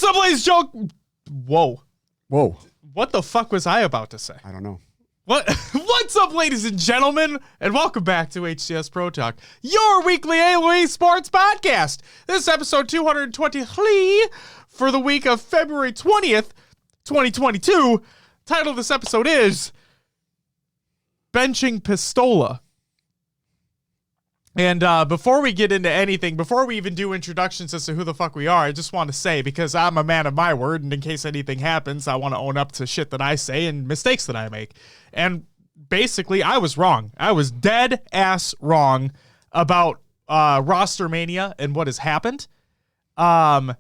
up, ladies and gentlemen? Whoa. What the fuck was I about to say? I don't know. What's up, ladies and gentlemen? And welcome back to HCS Pro Talk, your weekly Halo Sports podcast. This is episode 223 for the week of February 20th, 2022. Title of this episode is Benching Pistola. And before we get into anything, before we even do introductions as to who the fuck we are, I just want to say, because I'm a man of my word, and in case anything happens, I want to own up to shit that I say and mistakes that I make. And basically, I was wrong. I was dead ass wrong about Rostermania and what has happened. And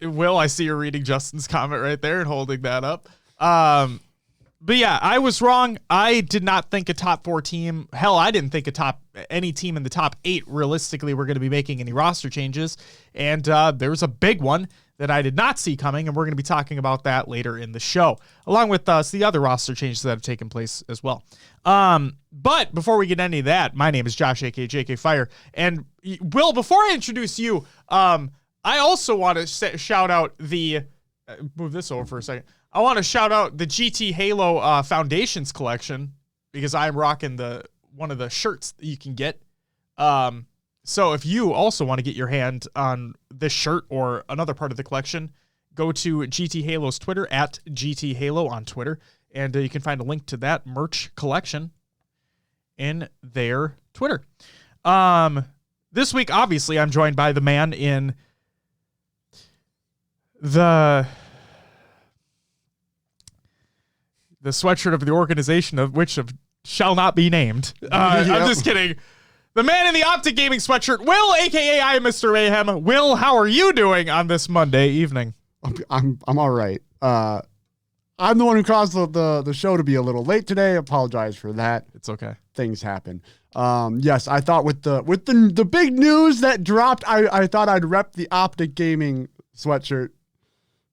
Will, I see you're reading Justin's comment right there and holding that up. But yeah, I was wrong. I did not think a top 4 team. Hell, I didn't think any team in the top 8 realistically were going to be making any roster changes. And there was a big one that I did not see coming, and we're going to be talking about that later in the show, along with the other roster changes that have taken place as well. But before we get into any of that, my name is Josh, aka JK Fire. And Will, before I introduce you, I also want to shout out move this over for a second. I want to shout out the GT Halo Foundations collection because I'm rocking one of the shirts that you can get. So if you also want to get your hand on this shirt or another part of the collection, go to GT Halo's Twitter at GT Halo on Twitter, and you can find a link to that merch collection in their Twitter. This week, obviously, I'm joined by the man in the sweatshirt of the organization of which shall not be named. I'm just kidding. The man in the Optic Gaming sweatshirt, Will, a.k.a. I am Mr. Mayhem. Will, how are you doing on this Monday evening? I'm all right. I'm the one who caused the show to be a little late today. I apologize for that. It's okay. Things happen. Yes, I thought with the big news that dropped, I thought I'd rep the Optic Gaming sweatshirt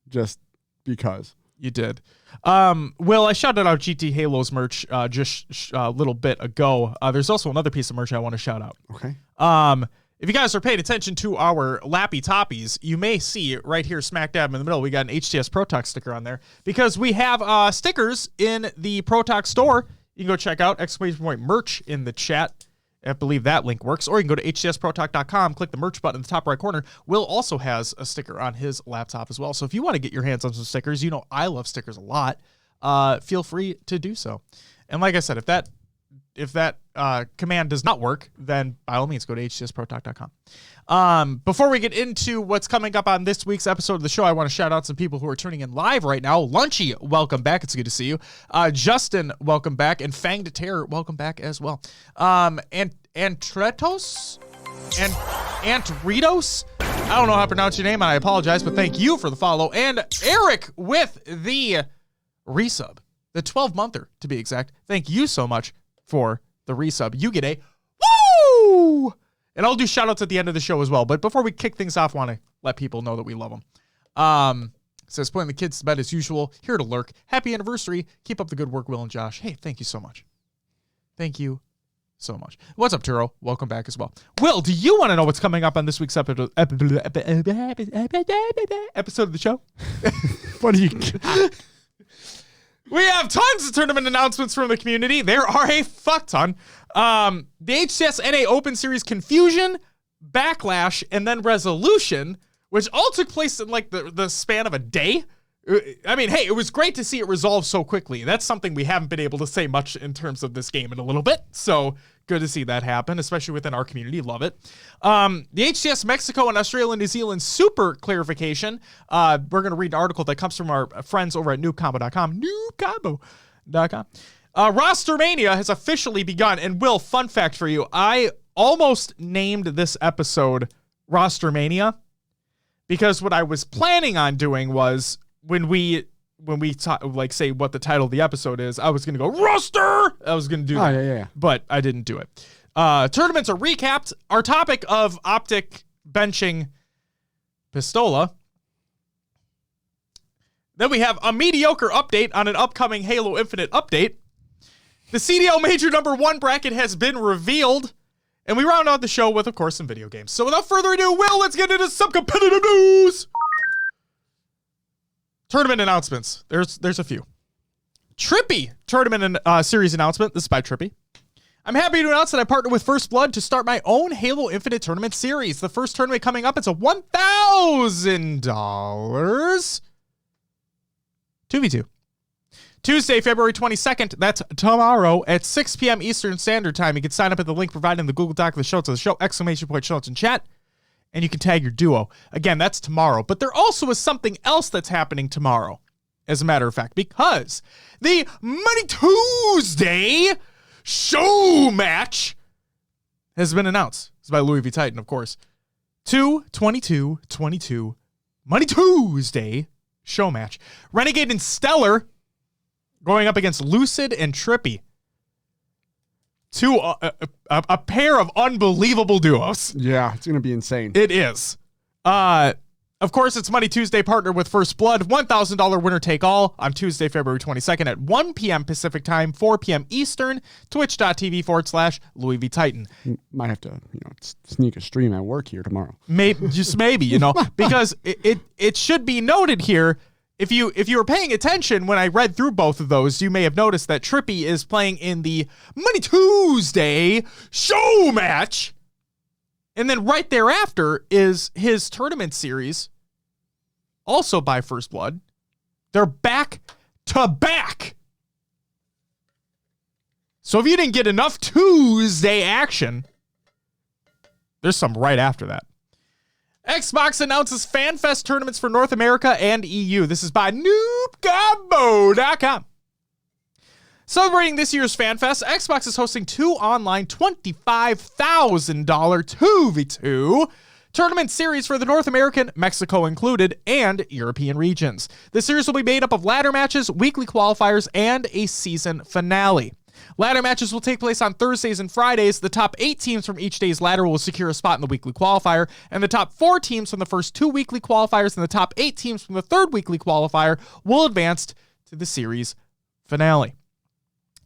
just because. You did. Will, I shouted out GT Halo's merch just a little bit ago. There's also another piece of merch I want to shout out. Okay. If you guys are paying attention to our Lappy Toppies, you may see right here smack dab in the middle, we got an HCS Pro Talk sticker on there because we have stickers in the Pro Talk store. You can go check out !merch in the chat. I believe that link works. Or you can go to hcsprotalk.com, click the merch button in the top right corner. Will also has a sticker on his laptop as well. So if you want to get your hands on some stickers, you know I love stickers a lot, feel free to do so. And like I said, if that command does not work, then by all means, go to hcsprotalk.com. Before we get into what's coming up on this week's episode of the show, I want to shout out some people who are tuning in live right now. Lunchy, welcome back. It's good to see you. Justin, welcome back. And Fanged Terror, welcome back as well. And Antretos? And Antritos? I don't know how to pronounce your name, and I apologize, but thank you for the follow. And Eric with the resub, the 12-monther to be exact. Thank you so much for the resub. You get a woo! And I'll do shout outs at the end of the show as well. But before we kick things off, I want to let people know that we love them. Says putting the kids to bed as usual, here to lurk. Happy anniversary. Keep up the good work, Will and Josh. Hey, thank you so much. Thank you so much. What's up, Turo? Welcome back as well. Will, do you want to know what's coming up on this week's episode of the show? What do you got? We have tons of tournament announcements from the community. There are a fuck ton. The HCS NA Open Series Confusion, Backlash, and then Resolution, which all took place in like the span of a day. I mean, hey, it was great to see it resolve so quickly. That's something we haven't been able to say much in terms of this game in a little bit. So good to see that happen, especially within our community. Love it. The HCS Mexico and Australia and New Zealand super clarification. We're going to read an article that comes from our friends over at noobcombo.com. Noobcombo.com. Rostermania has officially begun. And Will, fun fact for you, I almost named this episode Rostermania because what I was planning on doing was when we like say what the title of the episode is, I was going to go roster. I was going to do that. Yeah. But I didn't do it. Tournaments are recapped. Our topic of Optic benching Pistola. Then we have a mediocre update on an upcoming Halo Infinite update. The CDL Major number 1 bracket has been revealed. And we round out the show with, of course, some video games. So without further ado, Will, let's get into some competitive news. Tournament announcements. There's a few. Trippy tournament and series announcement. This is by Trippy. I'm happy to announce that I partnered with First Blood to start my own Halo Infinite tournament series. The first tournament coming up, it's a $1,000 2v2. Tuesday, February 22nd, that's tomorrow at 6 p.m. Eastern Standard Time. You can sign up at the link provided in the Google Doc of the show. It's the show, ! Show notes in chat, and you can tag your duo. Again, that's tomorrow. But there also is something else that's happening tomorrow, as a matter of fact, because the Money Tuesday show match has been announced. It's by Louis V. Titan, of course. 2/22/22 Money Tuesday show match. Renegade and Stellar going up against Lucid and Trippy. A pair of unbelievable duos. Yeah, it's going to be insane. It is. Of course, it's Money Tuesday, partnered with First Blood. $1,000 winner take all on Tuesday, February 22nd at 1 p.m. Pacific Time, 4 p.m. Eastern, twitch.tv/Louis V. Titan. Might have to, sneak a stream at work here tomorrow. Maybe, because it should be noted here. If you were paying attention when I read through both of those, you may have noticed that Trippy is playing in the Money Tuesday show match. And then right thereafter is his tournament series, also by First Blood. They're back to back. So if you didn't get enough Tuesday action, there's some right after that. Xbox announces FanFest tournaments for North America and EU. This is by noobgabo.com. Celebrating this year's FanFest, Xbox is hosting 2 online $25,000 2v2 tournament series for the North American, Mexico included, and European regions. The series will be made up of ladder matches, weekly qualifiers, and a season finale. Ladder matches will take place on Thursdays and Fridays. The top 8 teams from each day's ladder will secure a spot in the weekly qualifier, and the top 4 teams from the first 2 weekly qualifiers and the top 8 teams from the third weekly qualifier will advance to the series finale.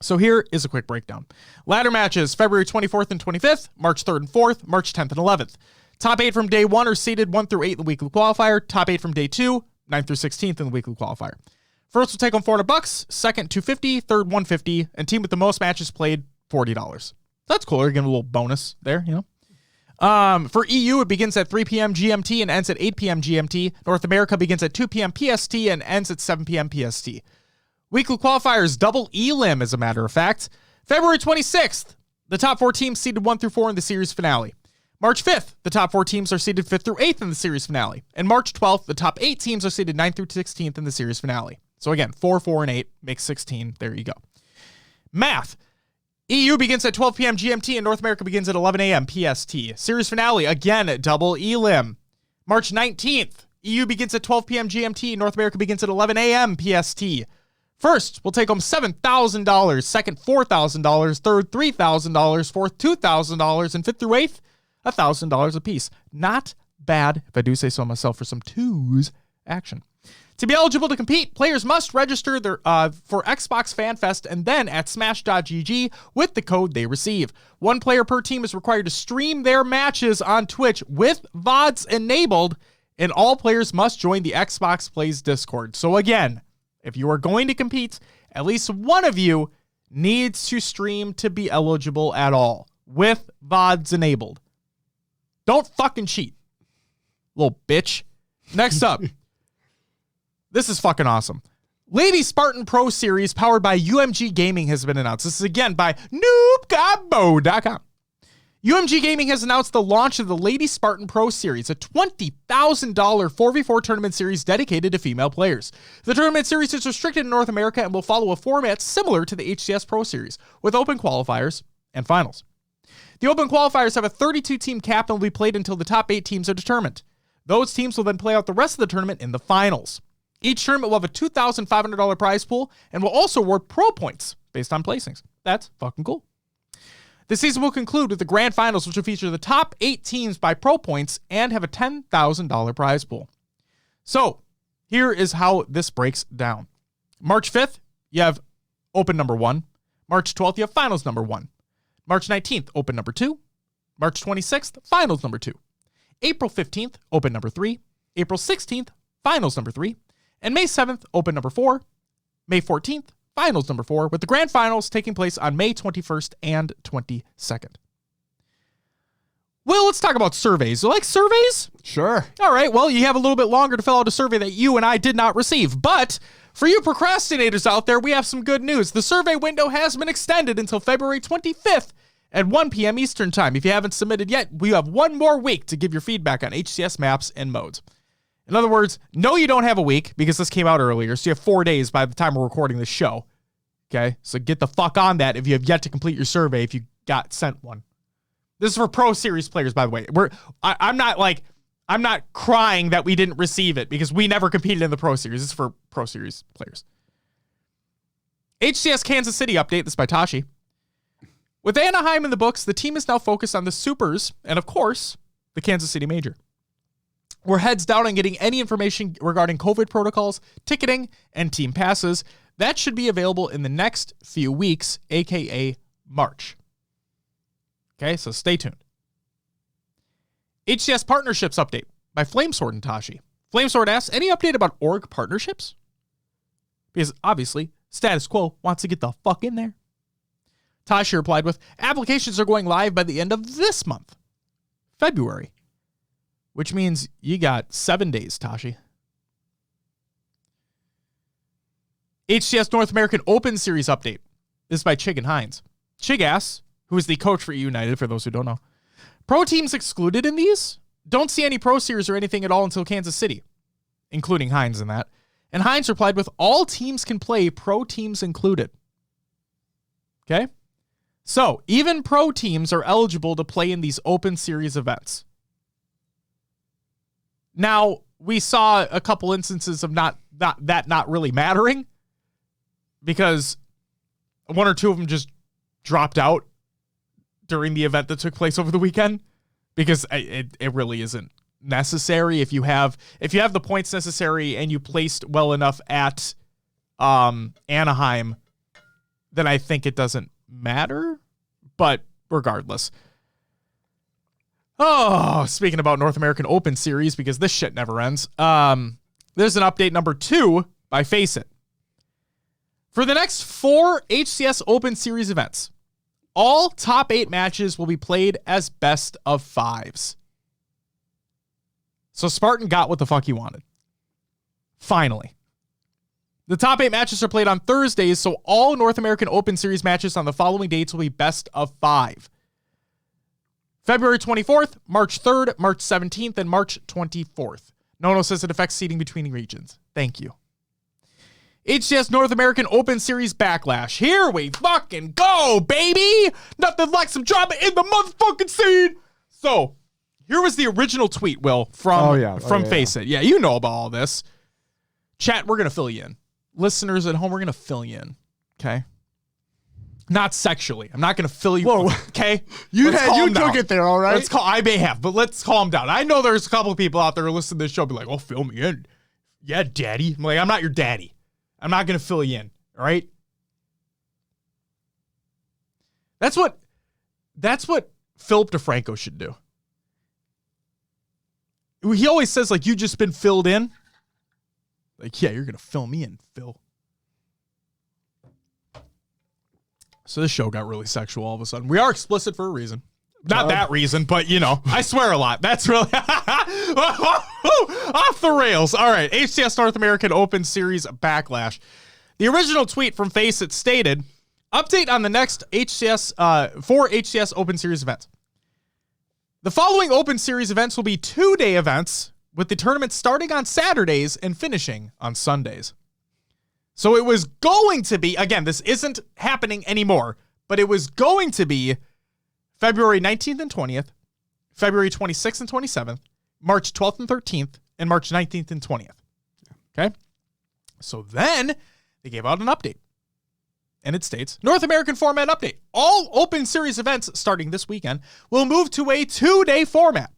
So here is a quick breakdown. Ladder matches, February 24th and 25th, March 3rd and 4th, March 10th and 11th. Top 8 from day 1 are seeded 1 through 8 in the weekly qualifier. Top 8 from day 2, 9th through 16th in the weekly qualifier. First will take home $400, second $250, third $150, and team with the most matches played, $40. That's cool. You're getting a little bonus there, For EU, it begins at 3 p.m. GMT and ends at 8 p.m. GMT. North America begins at 2 p.m. PST and ends at 7 p.m. PST. Weekly qualifiers, double elim, as a matter of fact. February 26th, the top 4 teams seeded 1 through 4 in the series finale. March 5th, the top 4 teams are seeded 5th through 8th in the series finale. And March 12th, the top 8 teams are seeded 9th through 16th in the series finale. So again, 4, 4, and 8 makes 16. There you go. Math. EU begins at 12 p.m. GMT and North America begins at 11 a.m. PST. Series finale, again, double elim. March 19th, EU begins at 12 p.m. GMT, North America begins at 11 a.m. PST. First, we'll take home $7,000, second $4,000, third $3,000, fourth $2,000, and 5th through 8th, $1,000 apiece. Not bad, if I do say so myself, for some twos action. To be eligible to compete, players must register for Xbox FanFest and then at smash.gg with the code they receive. 1 player per team is required to stream their matches on Twitch with VODs enabled, and all players must join the Xbox Plays Discord. So again, if you are going to compete, at least one of you needs to stream to be eligible at all with VODs enabled. Don't fucking cheat, little bitch. Next up. This is fucking awesome. Lady Spartan Pro Series powered by UMG Gaming has been announced. This is again by noobgabo.com. UMG Gaming has announced the launch of the Lady Spartan Pro Series, a $20,000 4v4 tournament series dedicated to female players. The tournament series is restricted in North America and will follow a format similar to the HCS Pro Series, with open qualifiers and finals. The open qualifiers have a 32-team cap and will be played until the top 8 teams are determined. Those teams will then play out the rest of the tournament in the finals. Each tournament will have a $2,500 prize pool and will also award pro points based on placings. That's fucking cool. The season will conclude with the grand finals, which will feature the top 8 teams by pro points and have a $10,000 prize pool. So here is how this breaks down. March 5th, you have open number 1. March 12th, you have finals number 1. March 19th, open number 2. March 26th, finals number 2. April 15th, open number 3. April 16th, finals number 3. And May 7th, Open number 4. May 14th, Finals number 4, with the Grand Finals taking place on May 21st and 22nd. Well, let's talk about surveys. You like surveys? Sure. All right, well, you have a little bit longer to fill out a survey that you and I did not receive. But for you procrastinators out there, we have some good news. The survey window has been extended until February 25th at 1 p.m. Eastern Time. If you haven't submitted yet, we have one more week to give your feedback on HCS maps and modes. In other words, no, you don't have a week because this came out earlier, so you have 4 days by the time we're recording this show. Okay, so get the fuck on that if you have yet to complete your survey if you got sent one. This is for Pro Series players, by the way. I'm not crying that we didn't receive it because we never competed in the Pro Series. This is for Pro Series players. HCS Kansas City update. This is by Tashi. With Anaheim in the books, the team is now focused on the Supers and, of course, the Kansas City Major. We're heads down on getting any information regarding COVID protocols, ticketing, and team passes. That should be available in the next few weeks, aka March. Okay, so stay tuned. HCS Partnerships update by Flamesword and Tashi. Flamesword asks, any update about org partnerships? Because obviously, status quo wants to get the fuck in there. Tashi replied with, applications are going live by the end of this month, February. Which means you got 7 days, Tashi. HCS North American Open Series update. This is by Chig and Hines. Chig asks, who is the coach for United, for those who don't know. Pro teams excluded in these? Don't see any Pro Series or anything at all until Kansas City, including Hines in that. And Hines replied with, all teams can play, pro teams included. Okay? So, even pro teams are eligible to play in these Open Series events. Now, we saw a couple instances of not really mattering because one or two of them just dropped out during the event that took place over the weekend because it really isn't necessary. If you have the points necessary and you placed well enough at Anaheim, then I think it doesn't matter. But regardless. Oh, speaking about North American Open Series, because this shit never ends. There's an update number 2 by Faceit. For the next 4 HCS Open Series events, all top 8 matches will be played as best of 5s. So Spartan got what the fuck he wanted. Finally. The top 8 matches are played on Thursdays, so all North American Open Series matches on the following dates will be best of 5. February 24th, March 3rd, March 17th, and March 24th. Nono says it affects seating between regions. Thank you. HCS North American Open Series Backlash. Here we fucking go, baby! Nothing like some drama in the motherfucking scene! So, here was the original tweet, Will, from Faceit. Yeah, you know about all this. Chat, we're going to fill you in. Listeners at home, we're going to fill you in. Okay? Not sexually. I'm not going to fill you. Whoa. Okay? You took it there, all right? I may have, but let's calm down. I know there's a couple of people out there who listen to this show be like, oh, fill me in. Yeah, daddy. I'm like, I'm not your daddy. I'm not going to fill you in. All right? That's what Philip DeFranco should do. He always says, like, you just been filled in. Like, yeah, you're going to fill me in, Phil. So this show got really sexual all of a sudden. We are explicit for a reason. Not that reason, but, you know, I swear a lot. That's really off the rails. All right, HCS North American Open Series Backlash. The original tweet from Faceit stated, update on the next HCS, 4 HCS Open Series events. The following Open Series events will be 2-day events, with the tournament starting on Saturdays and finishing on Sundays. So it was going to be, again, this isn't happening anymore, but it was going to be February 19th and 20th, February 26th and 27th, March 12th and 13th, and March 19th and 20th. Okay? So then they gave out an update. And it states, North American format update. All Open Series events starting this weekend will move to a 2-day format.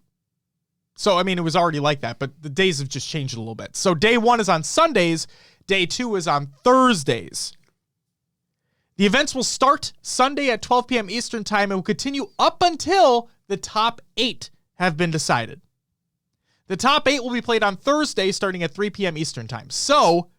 So, I mean, it was already like that, but the days have just changed a little bit. So day 1 is on Sundays. Day 2 is on Thursdays. The events will start Sunday at 12 p.m. Eastern Time and will continue up until the top 8 have been decided. The top 8 will be played on Thursday starting at 3 p.m. Eastern time. So,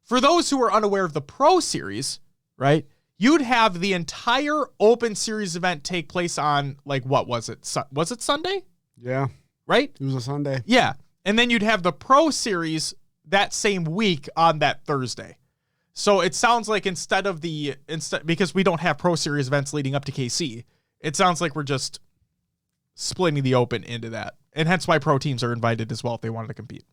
for those who are unaware of the Pro Series, right, you'd have the entire Open Series event take place on, like, what was it? Was it Sunday? Yeah. Right? It was a Sunday. Yeah. And then you'd have the Pro Series that same week on that Thursday. So it sounds like instead because we don't have Pro Series events leading up to KC, it sounds like we're just splitting the Open into that. And hence why pro teams are invited as well if they wanted to compete.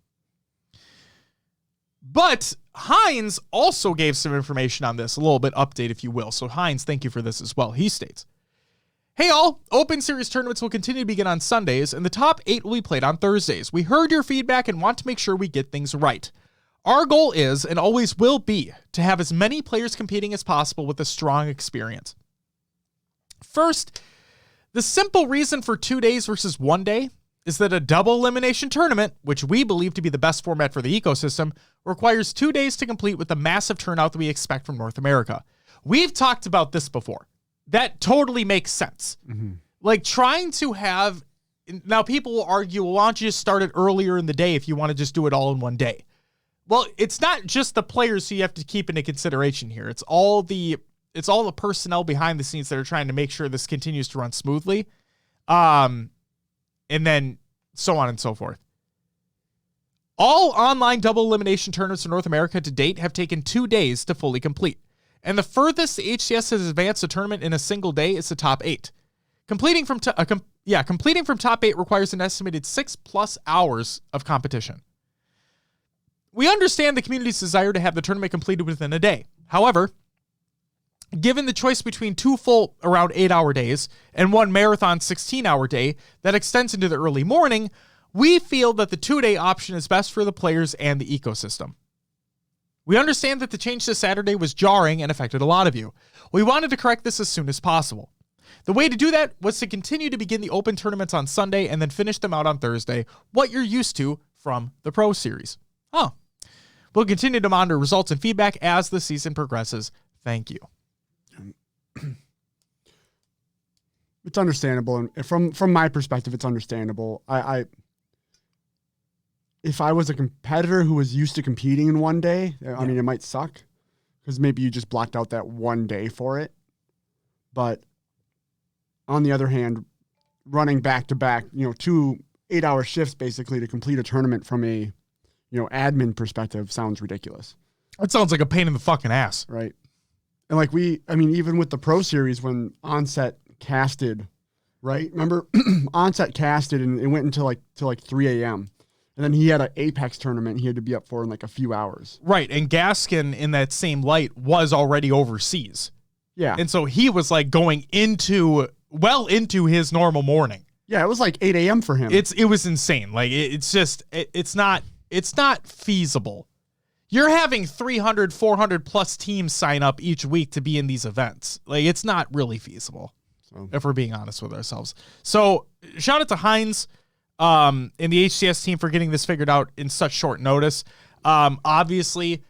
But Hines also gave some information on this, a little bit update, if you will. So Hines, thank you for this as well. He states, "Hey all, Open Series tournaments will continue to begin on Sundays, and the top 8 will be played on Thursdays. We heard your feedback and want to make sure we get things right. Our goal is, and always will be, to have as many players competing as possible with a strong experience. First, the simple reason for 2 days versus 1 day is that a double elimination tournament, which we believe to be the best format for the ecosystem, requires 2 days to complete with the massive turnout that we expect from North America. We've talked about this before. That totally makes sense. Mm-hmm. Like trying to have, now people will argue, well, why don't you just start it earlier in the day if you want to just do it all in 1 day? Well, it's not just the players who you have to keep into consideration here. It's all the personnel behind the scenes that are trying to make sure this continues to run smoothly. And then so on and so forth. All online double elimination tournaments in North America to date have taken 2 days to fully complete. And the furthest the HCS has advanced a tournament in a single day is the top 8. Completing from top 8 requires an estimated 6+ hours of competition. We understand the community's desire to have the tournament completed within a day. However, given the choice between 2 full around 8-hour days and 1 marathon 16-hour day that extends into the early morning, we feel that the 2-day option is best for the players and the ecosystem. We understand that the change to Saturday was jarring and affected a lot of you. We wanted to correct this as soon as possible. The way to do that was to continue to begin the Open tournaments on Sunday and then finish them out on Thursday, what you're used to from the Pro Series. Oh. We'll continue to monitor results and feedback as the season progresses. Thank you." It's understandable, and from my perspective, it's understandable. If I was a competitor who was used to competing in 1 day, I mean, it might suck because maybe you just blocked out that 1 day for it. But on the other hand, running back to back, 2 8-hour shifts basically to complete a tournament from a, admin perspective sounds ridiculous. That sounds like a pain in the fucking ass. Right. And even with the Pro Series, when Onset casted, right? Remember, Onset casted and it went until like 3 a.m. And then he had an Apex tournament he had to be up for in like a few hours. Right. And Gaskin, in that same light, was already overseas. Yeah. And so he was like going into his normal morning. Yeah, it was like 8 a.m. for him. It was insane. Like it's not feasible. You're having 300, 400 plus teams sign up each week to be in these events. Like it's not really feasible, if we're being honest with ourselves. So shout out to Hines and the HCS team for getting this figured out in such short notice. Obviously,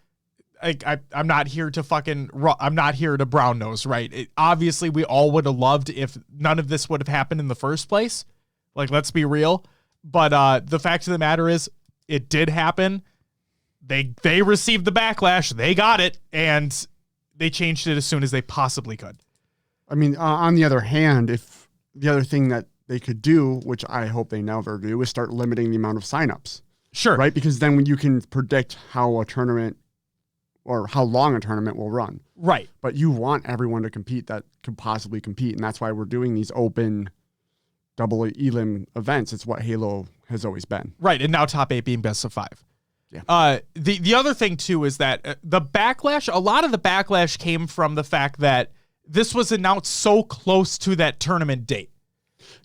I'm not here to brown nose, right? Obviously, we all would have loved if none of this would have happened in the first place. Like, let's be real. But the fact of the matter is, it did happen. They received the backlash. They got it, and they changed it as soon as they possibly could. I mean, on the other hand, if the other thing that they could do, which I hope they never do, is start limiting the amount of signups. Sure. Right? Because then when you can predict how a tournament or how long a tournament will run. Right. But you want everyone to compete that could possibly compete. And that's why we're doing these open double elim events. It's what Halo has always been. Right. And now top 8 being best of 5. Yeah. The other thing too is that the backlash, a lot of the backlash came from the fact that this was announced so close to that tournament date.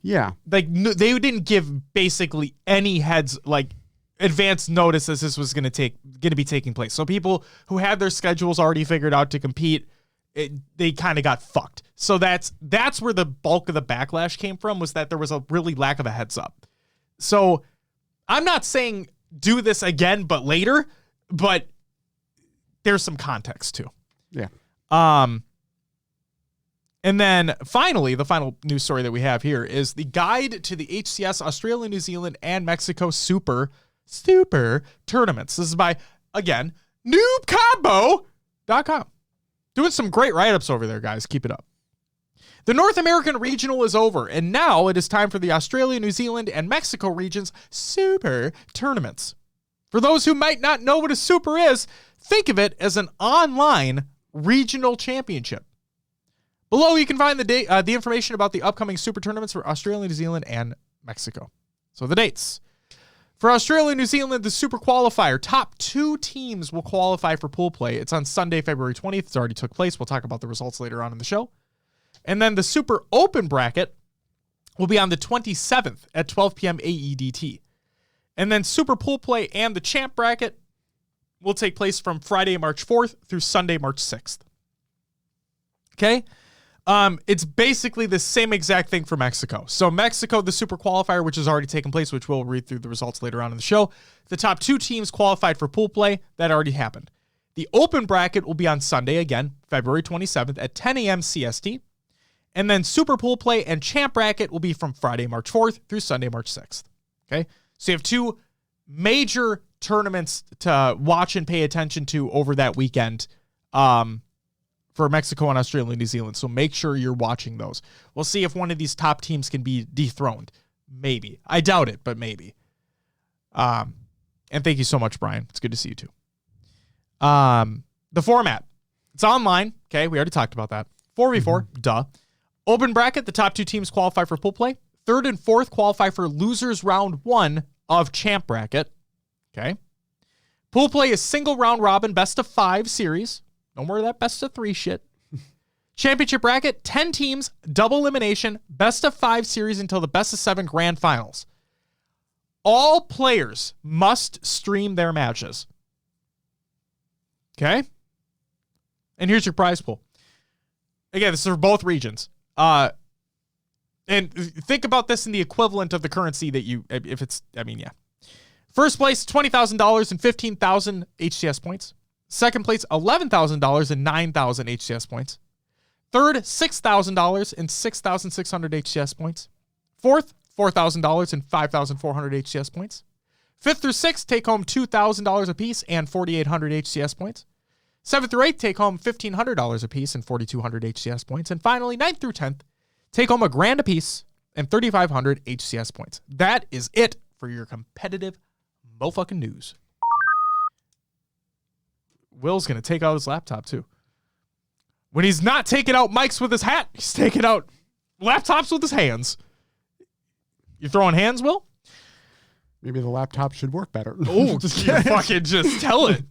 Yeah. Like they didn't give basically any advance notice as this was going to be taking place. So people who had their schedules already figured out to compete, they kind of got fucked. So that's where the bulk of the backlash came from, was that there was a really lack of a heads up. So I'm not saying do this again, but later, but there's some context too. Yeah. And then finally, the final news story that we have here is the guide to the HCS Australia, New Zealand, and Mexico Super tournaments. This is by, again, noobcombo.com. Doing some great write-ups over there, guys. Keep it up. The North American Regional is over, and now it is time for the Australia, New Zealand, and Mexico regions Super tournaments. For those who might not know what a Super is, think of it as an online regional championship. Below, you can find the information about the upcoming Super tournaments for Australia, New Zealand, and Mexico. So the dates. For Australia, New Zealand, the Super Qualifier, top 2 teams will qualify for pool play. It's on Sunday, February 20th. It's already took place. We'll talk about the results later on in the show. And then the Super Open bracket will be on the 27th at 12 p.m. AEDT. And then Super Pool Play and the Champ bracket will take place from Friday, March 4th through Sunday, March 6th. Okay? It's basically the same exact thing for Mexico. So Mexico, the Super Qualifier, which has already taken place, which we'll read through the results later on in the show. The top 2 teams qualified for pool play. That already happened. The Open bracket will be on Sunday, again, February 27th at 10 a.m. CST. And then Super Pool Play and Champ bracket will be from Friday, March 4th through Sunday, March 6th. Okay? So you have 2 major tournaments to watch and pay attention to over that weekend for Mexico and Australia and New Zealand. So make sure you're watching those. We'll see if one of these top teams can be dethroned. Maybe. I doubt it, but maybe. And thank you so much, Brian. It's good to see you too. The format. It's online. Okay, we already talked about that. 4v4, duh. Open bracket, the top 2 teams qualify for pool play. 3rd and 4th qualify for losers round 1 of Champ bracket. Okay. Pool play is single round robin, best of 5 series. No more of that best of 3 shit. Championship bracket, 10 teams, double elimination, best of 5 series until the best of 7 grand finals. All players must stream their matches. Okay. And here's your prize pool. Again, this is for both regions. And think about this in the equivalent of the currency that you, if it's, I mean, yeah. First place, $20,000 and 15,000 HCS points. Second place, $11,000 and 9,000 HCS points. Third, $6,000 and 6,600 HCS points. Fourth, $4,000 and 5,400 HCS points. Fifth through sixth, take home $2,000 apiece and 4,800 HCS points. 7th through 8th, take home $1,500 apiece and 4,200 HCS points. And finally, 9th through 10th, take home $1,000 apiece and 3,500 HCS points. That is it for your competitive motherfucking news. Will's going to take out his laptop, too. When he's not taking out mics with his hat, he's taking out laptops with his hands. You throwing hands, Will? Maybe the laptop should work better. Oh, fucking just tell it.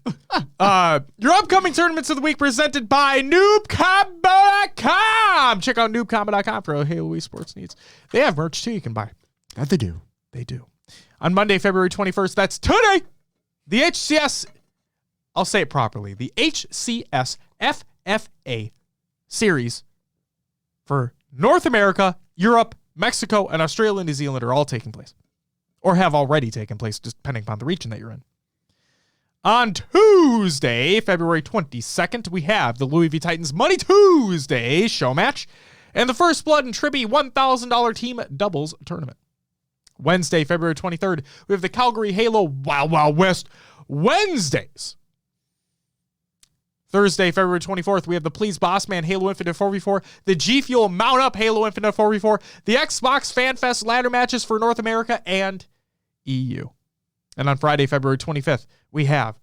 Your upcoming tournaments of the week presented by noobcombo.com. Check out noobcombo.com for Halo esports needs. They have merch too you can buy. That they do. They do. On Monday, February 21st, that's today, the HCS, I'll say it properly, the HCS FFA series for North America, Europe, Mexico, and Australia and New Zealand are all taking place. Or have already taken place, just depending upon the region that you're in. On Tuesday, February 22nd, we have the Louis V Titans Money Tuesday show match and the First Blood and Tribby $1,000 team doubles tournament. Wednesday, February 23rd, we have the Calgary Halo Wild Wild West Wednesdays. Thursday, February 24th, we have the Please Boss Man Halo Infinite 4v4, the G Fuel Mount Up Halo Infinite 4v4, the Xbox Fan Fest ladder matches for North America and EU. And on Friday, February 25th, we have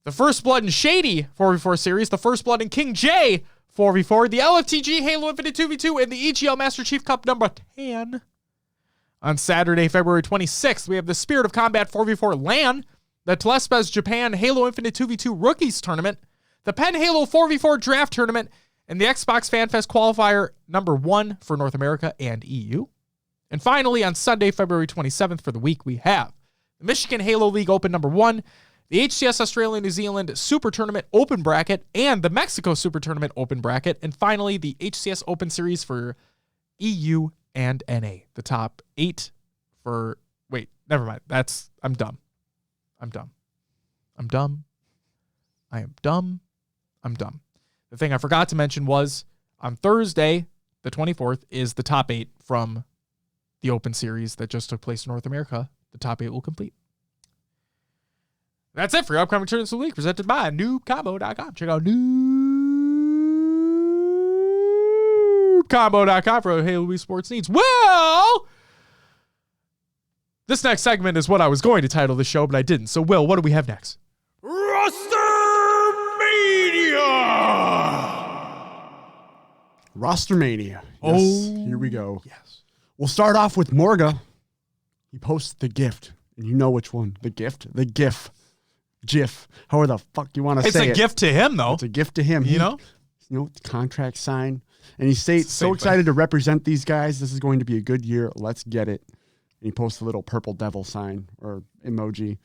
the First Blood and Shady 4v4 series, the First Blood and King J 4v4, the LFTG Halo Infinite 2v2, and the EGL Master Chief Cup number 10. On Saturday, February 26th, we have the Spirit of Combat 4v4 LAN, the Telespes Japan Halo Infinite 2v2 Rookies Tournament, the Penn Halo 4v4 Draft Tournament, and the Xbox Fan Fest Qualifier number 1 for North America and EU. And finally, on Sunday, February 27th for the week, we have the Michigan Halo League Open number 1, the HCS Australia New Zealand Super Tournament Open Bracket, and the Mexico Super Tournament Open Bracket, and finally, the HCS Open Series for EU and NA. The top 8 for... Wait, never mind. I'm dumb. I'm dumb. I am dumb. The thing I forgot to mention was On Thursday, the 24th, is the top 8 from the Open Series that just took place in North America. The top 8 will complete. That's it for your upcoming tournaments of the week, presented by noobcombo.com. Check out noobcombo.com for Halo Wii sports needs. Well, this next segment is what I was going to title the show, but I didn't. So, Will, what do we have next? Rostermania. Yes, here we go. Yes. We'll start off with Morga. He posts the gift. And you know which one. The gift. The GIF. GIF. However the fuck you want to say it. It's a gift to him, though. It's a gift to him. You know? Contract sign. And he states, so excited to represent these guys. This is going to be a good year. Let's get it. And he posts a little purple devil sign or emoji.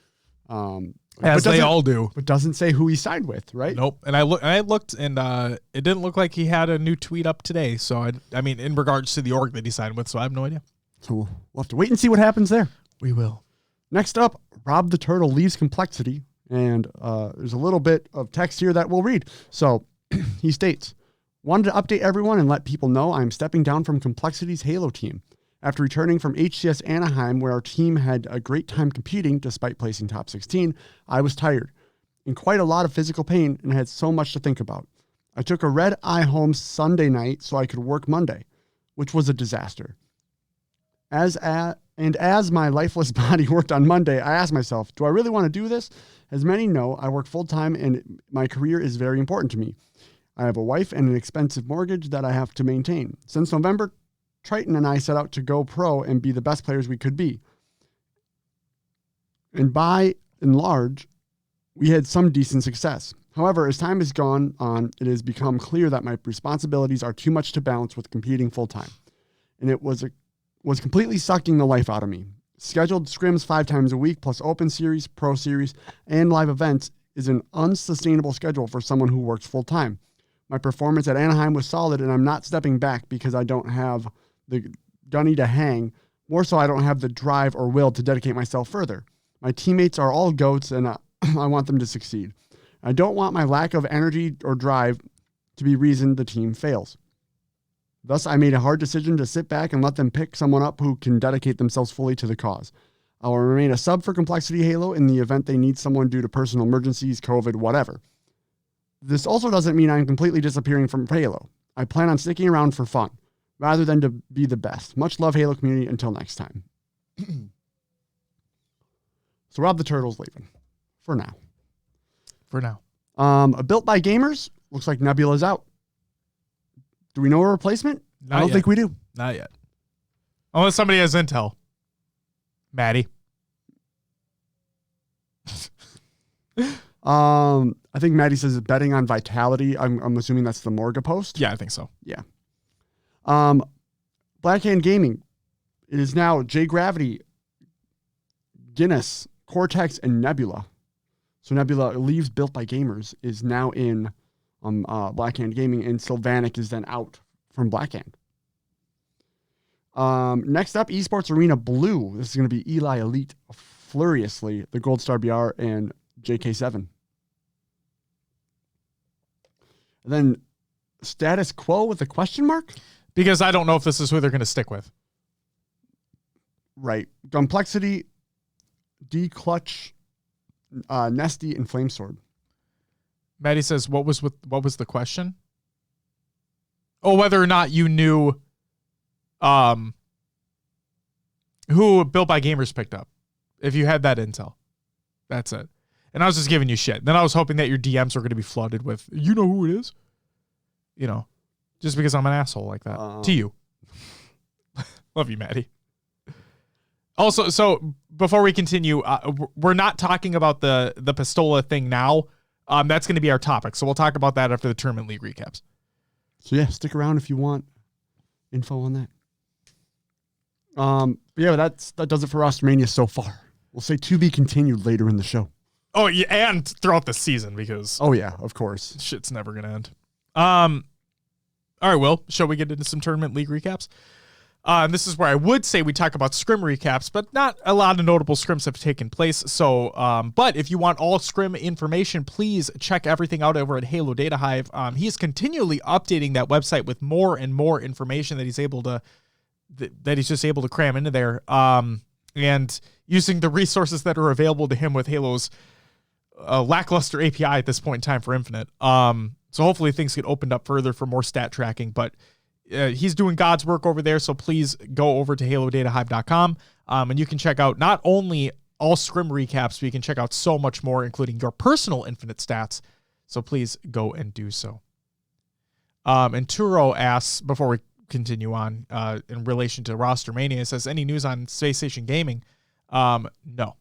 As they all do. But doesn't say who he signed with, right? Nope. And I looked, and it didn't look like he had a new tweet up today. So, I mean, in regards to the org that he signed with, so I have no idea. So we'll have to wait and see what happens there. We will. Next up, Rob the Turtle leaves Complexity. And there's a little bit of text here that we'll read. So he states, wanted to update everyone and let people know I'm stepping down from Complexity's Halo team. After returning from HCS Anaheim, where our team had a great time competing despite placing top 16, I was tired, in quite a lot of physical pain, and had so much to think about. I took a red eye home Sunday night so I could work Monday, which was a disaster. As my lifeless body worked on Monday, I asked myself, do I really want to do this? As many know, I work full-time and my career is very important to me. I have a wife and an expensive mortgage that I have to maintain. Since November, Triton and I set out to go pro and be the best players we could be. And by and large, we had some decent success. However, as time has gone on, it has become clear that my responsibilities are too much to balance with competing full-time. And it was completely sucking the life out of me. Scheduled scrims 5 times a week, plus Open Series, Pro Series, and live events is an unsustainable schedule for someone who works full-time. My performance at Anaheim was solid, and I'm not stepping back because I don't have the gunny to hang. More so, I don't have the drive or will to dedicate myself further. My teammates are all GOATs, and I want them to succeed. I don't want my lack of energy or drive to be reason the team fails. Thus, I made a hard decision to sit back and let them pick someone up who can dedicate themselves fully to the cause. I will remain a sub for Complexity Halo in the event they need someone due to personal emergencies, COVID, whatever. This also doesn't mean I'm completely disappearing from Halo. I plan on sticking around for fun, rather than to be the best. Much love, Halo community. Until next time. So Rob the Turtle's leaving. For now. Built by Gamers. Looks like Nebula's out. Do we know a replacement? Not I don't yet. think we do. Not yet. Unless somebody has intel. Maddie. I think Maddie says betting on Vitality. I'm assuming that's the Morga post. Yeah, I think so. Yeah. Blackhand Gaming. It is now J Gravity, Guinness, Cortex, and Nebula. So Nebula leaves Built by Gamers, is now in Blackhand Gaming, and Sylvanic is then out from Blackhand. Next up, Esports Arena Blue. This is going to be Eli Elite, Furiously, the Gold Star BR, and JK7. And then Status Quo with a question mark? Because I don't know if this is who they're going to stick with. Right. Complexity, D-Clutch, Nesty, and Flamesword. Maddie says, what was the question? Oh, whether or not you knew who Built by Gamers picked up. If you had that intel. That's it. And I was just giving you shit. Then I was hoping that your DMs were going to be flooded with, you know who it is? You know, just because I'm an asshole like that. To you. Love you, Maddie. Also, so before we continue, we're not talking about the Pistola thing now. That's going to be our topic. So we'll talk about that after the Tournament League recaps. So yeah, stick around if you want info on that. But yeah, that does it for Rostermania so far. We'll say to be continued later in the show. Oh, yeah, and throughout the season because... Oh, yeah, of course. Shit's never going to end. All right, Will, shall we get into some Tournament League recaps? And this is where I would say we talk about scrim recaps, but not a lot of notable scrims have taken place. So, but if you want all scrim information, please check everything out over at Halo Data Hive. He's continually updating that website with more and more information that he's able to, that he's just able to cram into there. And using the resources that are available to him with Halo's lackluster API at this point in time for Infinite. So hopefully things get opened up further for more stat tracking, but he's doing God's work over there, so please go over to halodatahive.com, and you can check out not only all scrim recaps, but you can check out so much more, including your personal Infinite stats, so please go and do so. And Turo asks, before we continue on, in relation to Rostermania, says, any news on Space Station Gaming? No.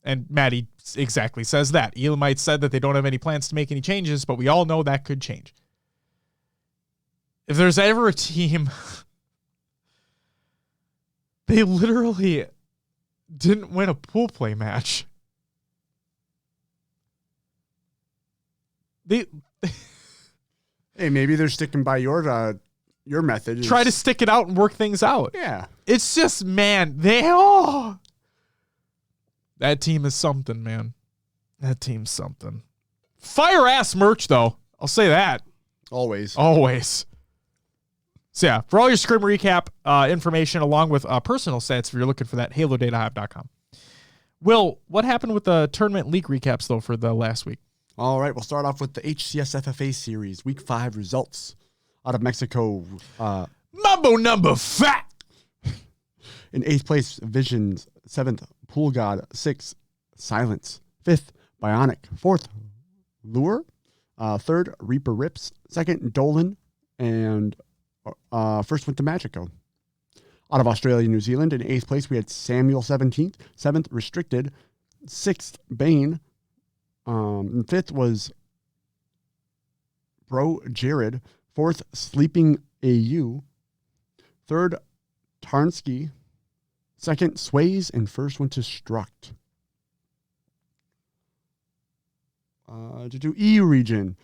And Maddie exactly says that. Elamite said that they don't have any plans to make any changes, but we all know that could change. If there's ever a team, they literally didn't win a pool play match. Hey, maybe they're sticking by your method. Try to stick it out and work things out. Yeah. It's just, man, that team is something, man. That team's something. Fire ass merch, though. I'll say that. Always. So yeah, for all your scrim recap information, along with personal stats, if you're looking for that, halodatahive.com. Will, what happened with the tournament league recaps, though, for the last week? All right, we'll start off with the HCS FFA series, week 5 results out of Mexico. Mambo number fat. In 8th place, Visions. 7th, Pool God. 6th, Silence. 5th, Bionic. 4th, Lure. 3rd, Reaper Rips. 2nd, Dolan. And first went to Magico. Out of Australia, New Zealand, in 8th place, we had Samuel 17th. 7th, Restricted. 6th, Bane. And 5th was Bro Jared. 4th, Sleeping AU. 3rd, Tarnsky. 2nd, Sways. And first went to Struct. To do EU region.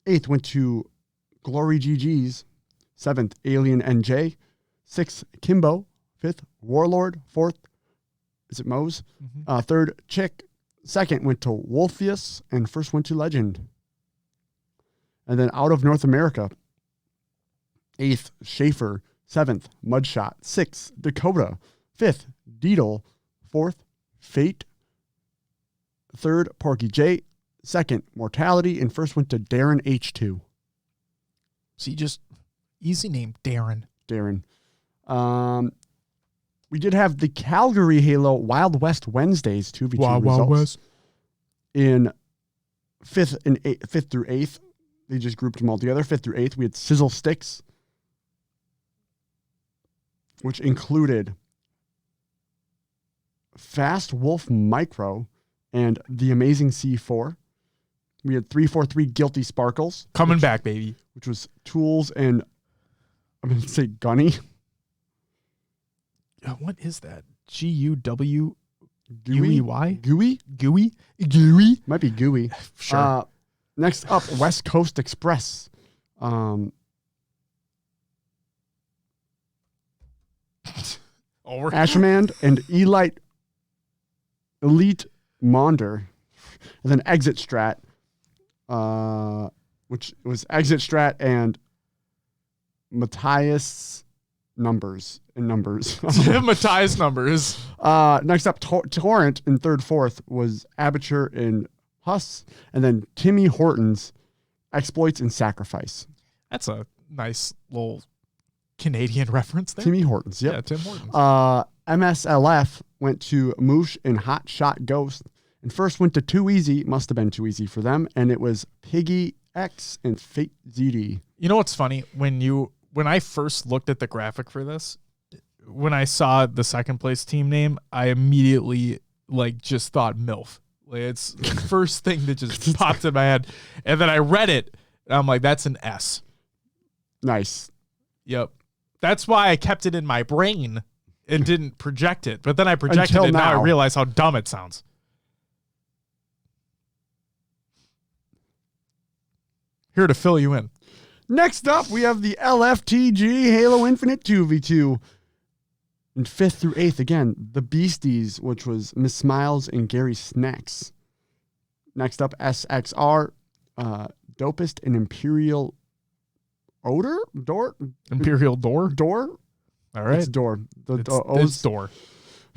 8th went to Glory GG's. 7th, Alien NJ. 6th, Kimbo. 5th, Warlord. 4th, is it Mose? 3rd, Chick. 2nd went to Wolfius. And first went to Legend. And then out of North America, 8th, Schaefer. 7th, Mudshot. 6th, Dakota. 5th, Deedle. 4th, Fate. 3rd, Porky J. 2nd, Mortality. And first went to Darren H2. See, just easy name, Darren. We did have the Calgary Halo Wild West Wednesdays 2v2 results. Wild West. In 5th through 8th, they just grouped them all together. 5th through 8th, we had Sizzle Sticks, which included Fast Wolf Micro and The Amazing C4. We had 343 Guilty Sparkles. Coming back, baby. Which was Tools and, I'm going to say Gunny. What is that? G-U-W? Gooey? Gooey? Might be Gooey. Sure. Next up, West Coast Express. Ashmand and Elite Monder. And then Exit Strat, which was Exit Strat and Matthias numbers. Matthias numbers. Next up, Torrent in 3rd, 4th was Aperture and Huss. And then Timmy Hortons, Exploits and Sacrifice. That's a nice little Canadian reference there. Timmy Hortons, yep. Yeah, Tim Hortons. MSLF went to Moosh and Hot Shot Ghost. And first went to Too Easy. Must have been too easy for them. And it was Piggy X and Fate ZD. You know what's funny? When I first looked at the graphic for this, when I saw the second place team name, I immediately just thought MILF. It's the first thing that just popped in my head. And then I read it, and I'm like, that's an S. Nice. Yep. That's why I kept it in my brain and didn't project it. But then I projected Until it, and now now. I realize how dumb it sounds. Here to fill you in. Next up, we have the LFTG Halo Infinite 2v2. In 5th through 8th, again, the Beasties, which was Miss Smiles and Gary Snacks. Next up, SXR, Dopest and Imperial Odor? Door? Imperial Door? Door? All right. It's Door. It's Door.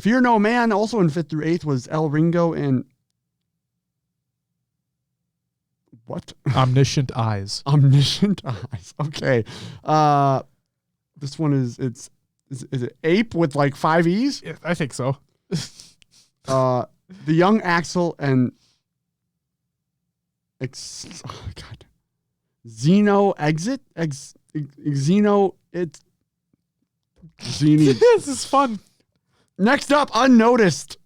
Fear No Man, also in 5th through 8th, was El Ringo and... What? Omniscient Eyes. Omniscient Eyes. Okay. This one is it Ape with like 5 E's? Yeah, I think so. The Young Axel and Xeno Exit? Xeno it's Xeni. This is fun. Next up, Unnoticed.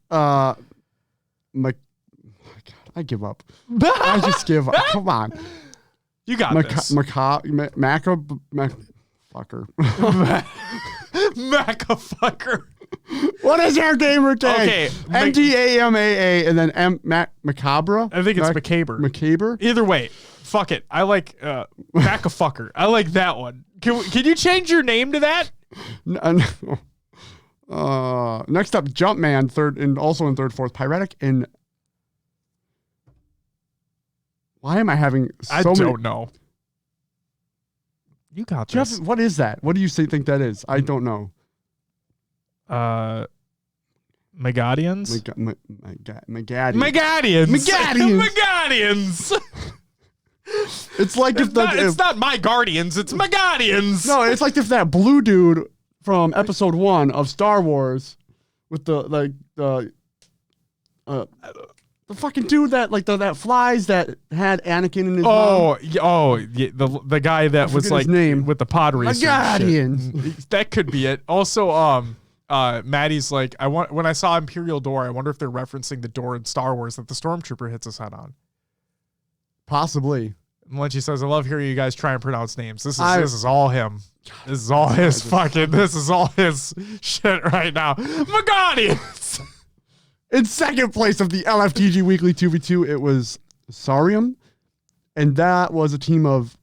I give up. I just give up. Come on. You got this. Fucker. Macafucker. What is our gamer tag? Okay. MDAMAA and then Macabre? I think it's Macabre. Macabre? Either way, fuck it. I like Macafucker. I like that one. Can you change your name to that? No. Next up, Jumpman, third, and also in 3rd, 4th, Pyretic, and why am I having I don't know. You got this. Jeff, what is that? What do you think that is? I don't know. Megadians? Megadians. Megadians. It's like it's not my Guardians, it's Megadians. No, it's like if that blue dude from episode 1 of Star Wars with the fucking dude that that flies that had Anakin in his mouth. The guy that was like his name. with the pod racer. Megadians. That could be it. Also, Maddie's like, when I saw Imperial Door, I wonder if they're referencing the door in Star Wars that the Stormtrooper hits his head on. Possibly. And when she says, I love hearing you guys try and pronounce names. This is all him. This is all his shit right now. Megadians. In 2nd place of the LFTG Weekly 2v2, it was Sarium, and that was a team of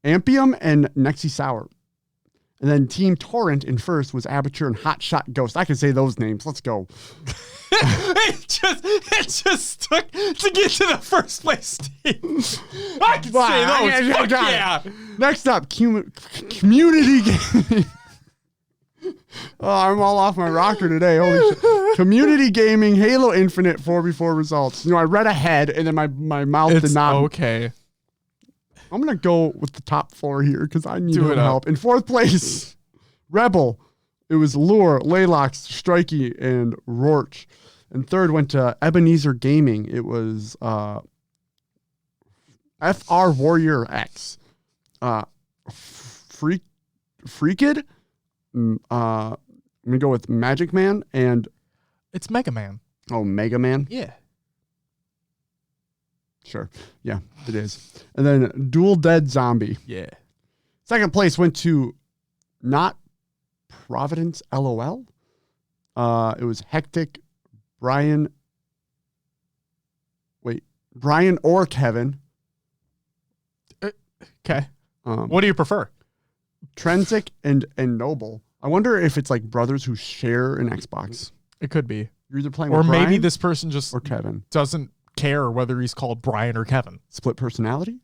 Ampium and Nexi Sour. And then Team Torrent in 1st was Aperture and Hotshot Ghost. I can say those names. Let's go. it just took to get to the 1st place team. I can say those. Fuck yeah. Next up, Community Gaming. Oh, I'm all off my rocker today. Holy shit. Community Gaming, Halo Infinite 4v4 results. I read ahead and then my mouth did not. Okay. I'm going to go with the top 4 here because I need help. In 4th place, Rebel. It was Lure, Laylox, Strikey, and Rorch. And 3rd went to Ebenezer Gaming. It was FR Warrior X. Freakid. I'm gonna go with Magic Man and it's Mega Man. Oh, Mega Man? Yeah. Sure. Yeah, it is. And then Dual Dead Zombie. Yeah. 2nd place went to Not Providence LOL. It was Hectic, Brian or Kevin. Okay. What do you prefer? Trensic and Noble. I wonder if it's like brothers who share an Xbox. It could be. You're either playing or with Brian maybe this person just or Kevin doesn't care whether he's called Brian or Kevin. Split personality?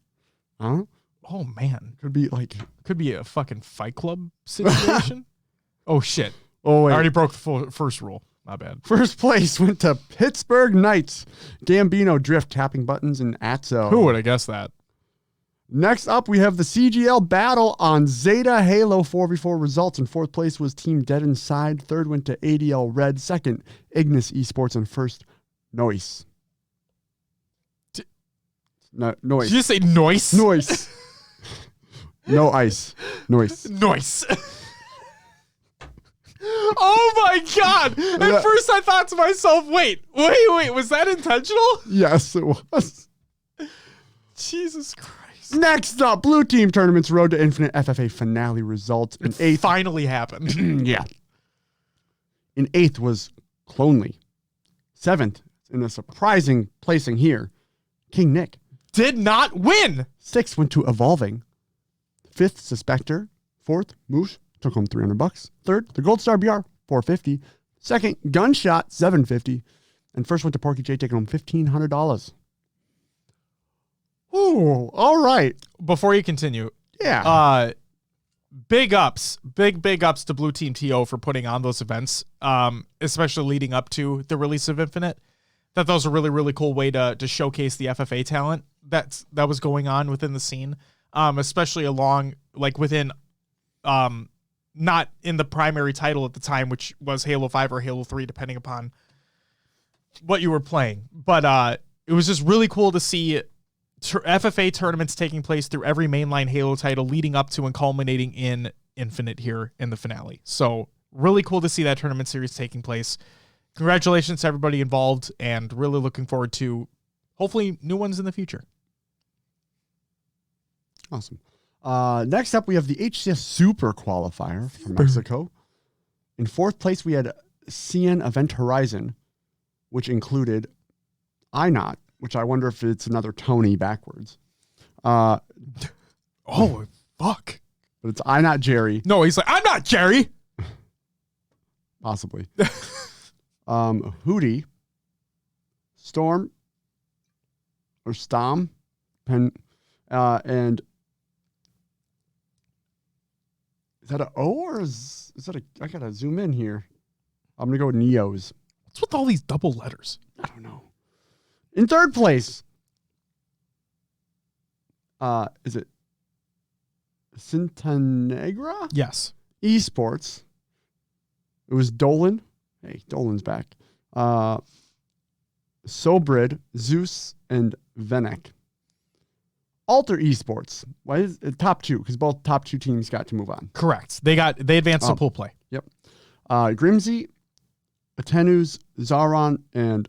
Huh? Oh man. Could be a fucking Fight Club situation. Oh shit. Oh wait. I already broke the first rule. My bad. 1st place went to Pittsburgh Knights. Gambino Drift, Tapping Buttons, and Atzo. Who would have guessed that? Next up, we have the CGL battle on Zeta Halo 4v4 results. In 4th place was Team Dead Inside. 3rd went to ADL Red. 2nd, Ignis Esports. And 1st, Noise. Noise. Did you say noise? Noise. No ice. Noise. Noise. Oh my God. At first I thought to myself, wait, was that intentional? Yes, it was. Jesus Christ. Next up, Blue Team Tournament's Road to Infinite FFA finale results. In 8th. Finally happened. Yeah. In 8th was Clonely. 7th, in a surprising placing here, King Nick. Did not win. 6th went to Evolving. Fifth, Suspector. Fourth, Moose, took home $300. Third, the Gold Star BR, $450. Second, Gunshot, $750. And first went to Porky J, taking home $1,500. Ooh, all right. Before you continue, big ups to Blue Team TO for putting on those events, especially leading up to the release of Infinite. That was a really, really cool way to showcase the FFA talent that was going on within the scene, especially within, not in the primary title at the time, which was Halo 5 or Halo 3, depending upon what you were playing. But it was just really cool to see FFA tournaments taking place through every mainline Halo title, leading up to and culminating in Infinite here in the finale. So really cool to see that tournament series taking place. Congratulations to everybody involved, and really looking forward to hopefully new ones in the future. Awesome. Next up, we have the HCS Super Qualifier from Mexico. In fourth place, we had CN Event Horizon, which included INOT, which I wonder if it's another Tony backwards. Oh, fuck. But it's INOT Jerry. No, he's like, I'm not Jerry. Possibly. Hootie, Storm, or Stom, and is that an O or is that I gotta zoom in here. I'm gonna go with Neos. What's with all these double letters? I don't know. In third place, is it Cintanegra? Yes. Esports. It was Dolan. Hey, Dolan's back. Sobrid, Zeus, and Venek. Alter Esports. Why is it top two? Because both top two teams got to move on. Correct. They advanced to pool play. Yep. Grimsy, Atenus, Zaron, and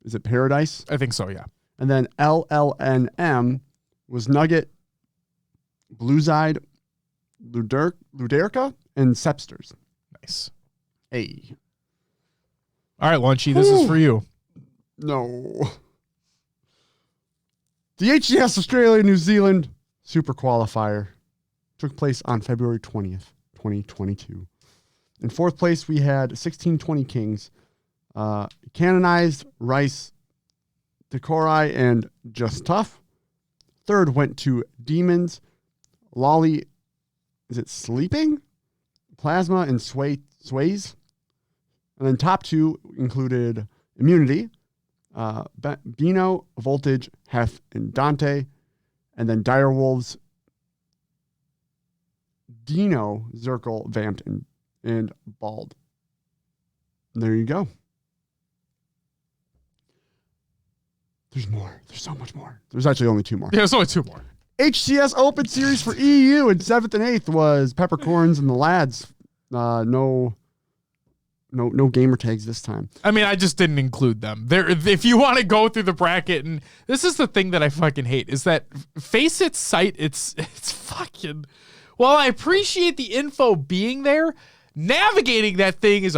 is it Paradise? I think so, yeah. And then LLNM was Nugget, Blueside, Luderka, and Sepsters. Nice. Hey. All right, Lunchy, this is for you. No. The HCS Australia-New Zealand Super Qualifier took place on February 20th, 2022. In fourth place, we had 1620 Kings, Canonized, Rice, Decorai, and Just Tough. Third went to Demons, Lolly, is it Sleeping? Plasma, and Sways. And then top two included Immunity, Bino, Voltage, Hef, and Dante. And then Direwolves, Dino, Zirkle, Vamped, and Bald. And there you go. There's more. There's so much more. There's actually only two more. Yeah, there's only two more. HCS Open Series for EU in 7th and 8th was Peppercorns and the Lads. No gamer tags this time. I mean, I just didn't include them. If you want to go through the bracket, and this is the thing that I fucking hate, is that Faceit site, it's fucking, while I appreciate the info being there, navigating that thing is